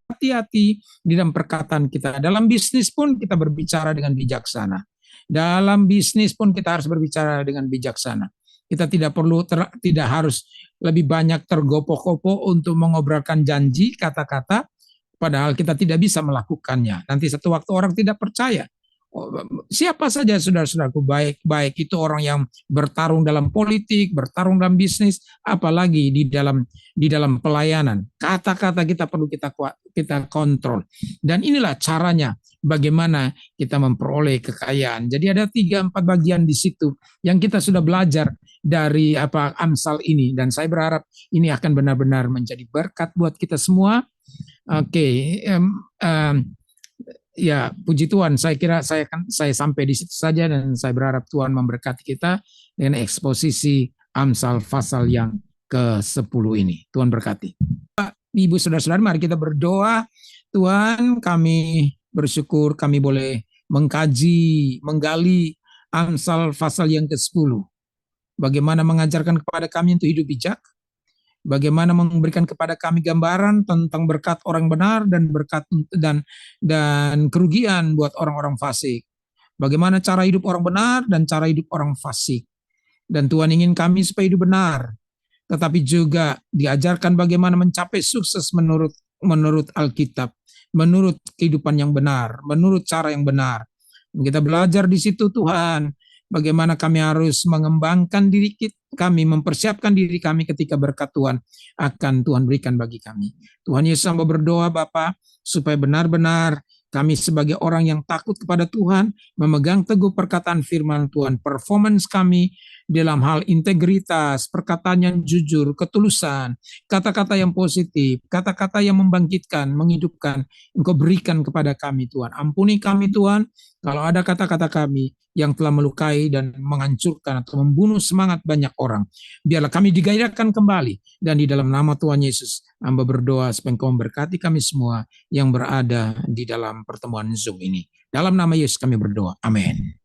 hati-hati di dalam perkataan kita. Dalam bisnis pun kita berbicara dengan bijaksana. Dalam bisnis pun kita harus berbicara dengan bijaksana. Kita tidak harus lebih banyak tergopoh-gopoh untuk mengobrolkan janji, kata-kata, padahal kita tidak bisa melakukannya. Nanti satu waktu orang tidak percaya. Siapa saja saudara-saudaraku, baik itu orang yang bertarung dalam politik, bertarung dalam bisnis, apalagi di dalam pelayanan. Kata-kata kita perlu kita kontrol. Dan inilah caranya bagaimana kita memperoleh kekayaan. Jadi ada 3-4 bagian di situ yang kita sudah belajar dari Amsal ini, dan saya berharap ini akan benar-benar menjadi berkat buat kita semua. Oke, ya puji Tuhan, saya kira saya sampai di situ saja, dan saya berharap Tuhan memberkati kita dengan eksposisi Amsal pasal yang ke-10 ini. Tuhan berkati. Ibu saudara-saudara, mari kita berdoa. Tuhan, kami bersyukur kami boleh menggali Amsal pasal yang ke-10. Bagaimana mengajarkan kepada kami untuk hidup bijak, bagaimana memberikan kepada kami gambaran tentang berkat orang benar dan berkat dan kerugian buat orang-orang fasik. Bagaimana cara hidup orang benar dan cara hidup orang fasik. Dan Tuhan ingin kami supaya hidup benar, tetapi juga diajarkan bagaimana mencapai sukses menurut Alkitab, menurut kehidupan yang benar, menurut cara yang benar. Kita belajar di situ, Tuhan, bagaimana kami harus mengembangkan diri kami, mempersiapkan diri kami ketika berkat Tuhan akan Tuhan berikan bagi kami. Tuhan Yesus, hamba berdoa Bapa, supaya benar-benar kami sebagai orang yang takut kepada Tuhan, memegang teguh perkataan firman Tuhan, performance kami dalam hal integritas, perkataan yang jujur, ketulusan, kata-kata yang positif, kata-kata yang membangkitkan, menghidupkan, Engkau berikan kepada kami Tuhan. Ampuni kami Tuhan, kalau ada kata-kata kami yang telah melukai dan menghancurkan atau membunuh semangat banyak orang. Biarlah kami digairahkan kembali, dan di dalam nama Tuhan Yesus, hamba berdoa supaya Engkau memberkati kami semua yang berada di dalam pertemuan Zoom ini. Dalam nama Yesus kami berdoa. Amin.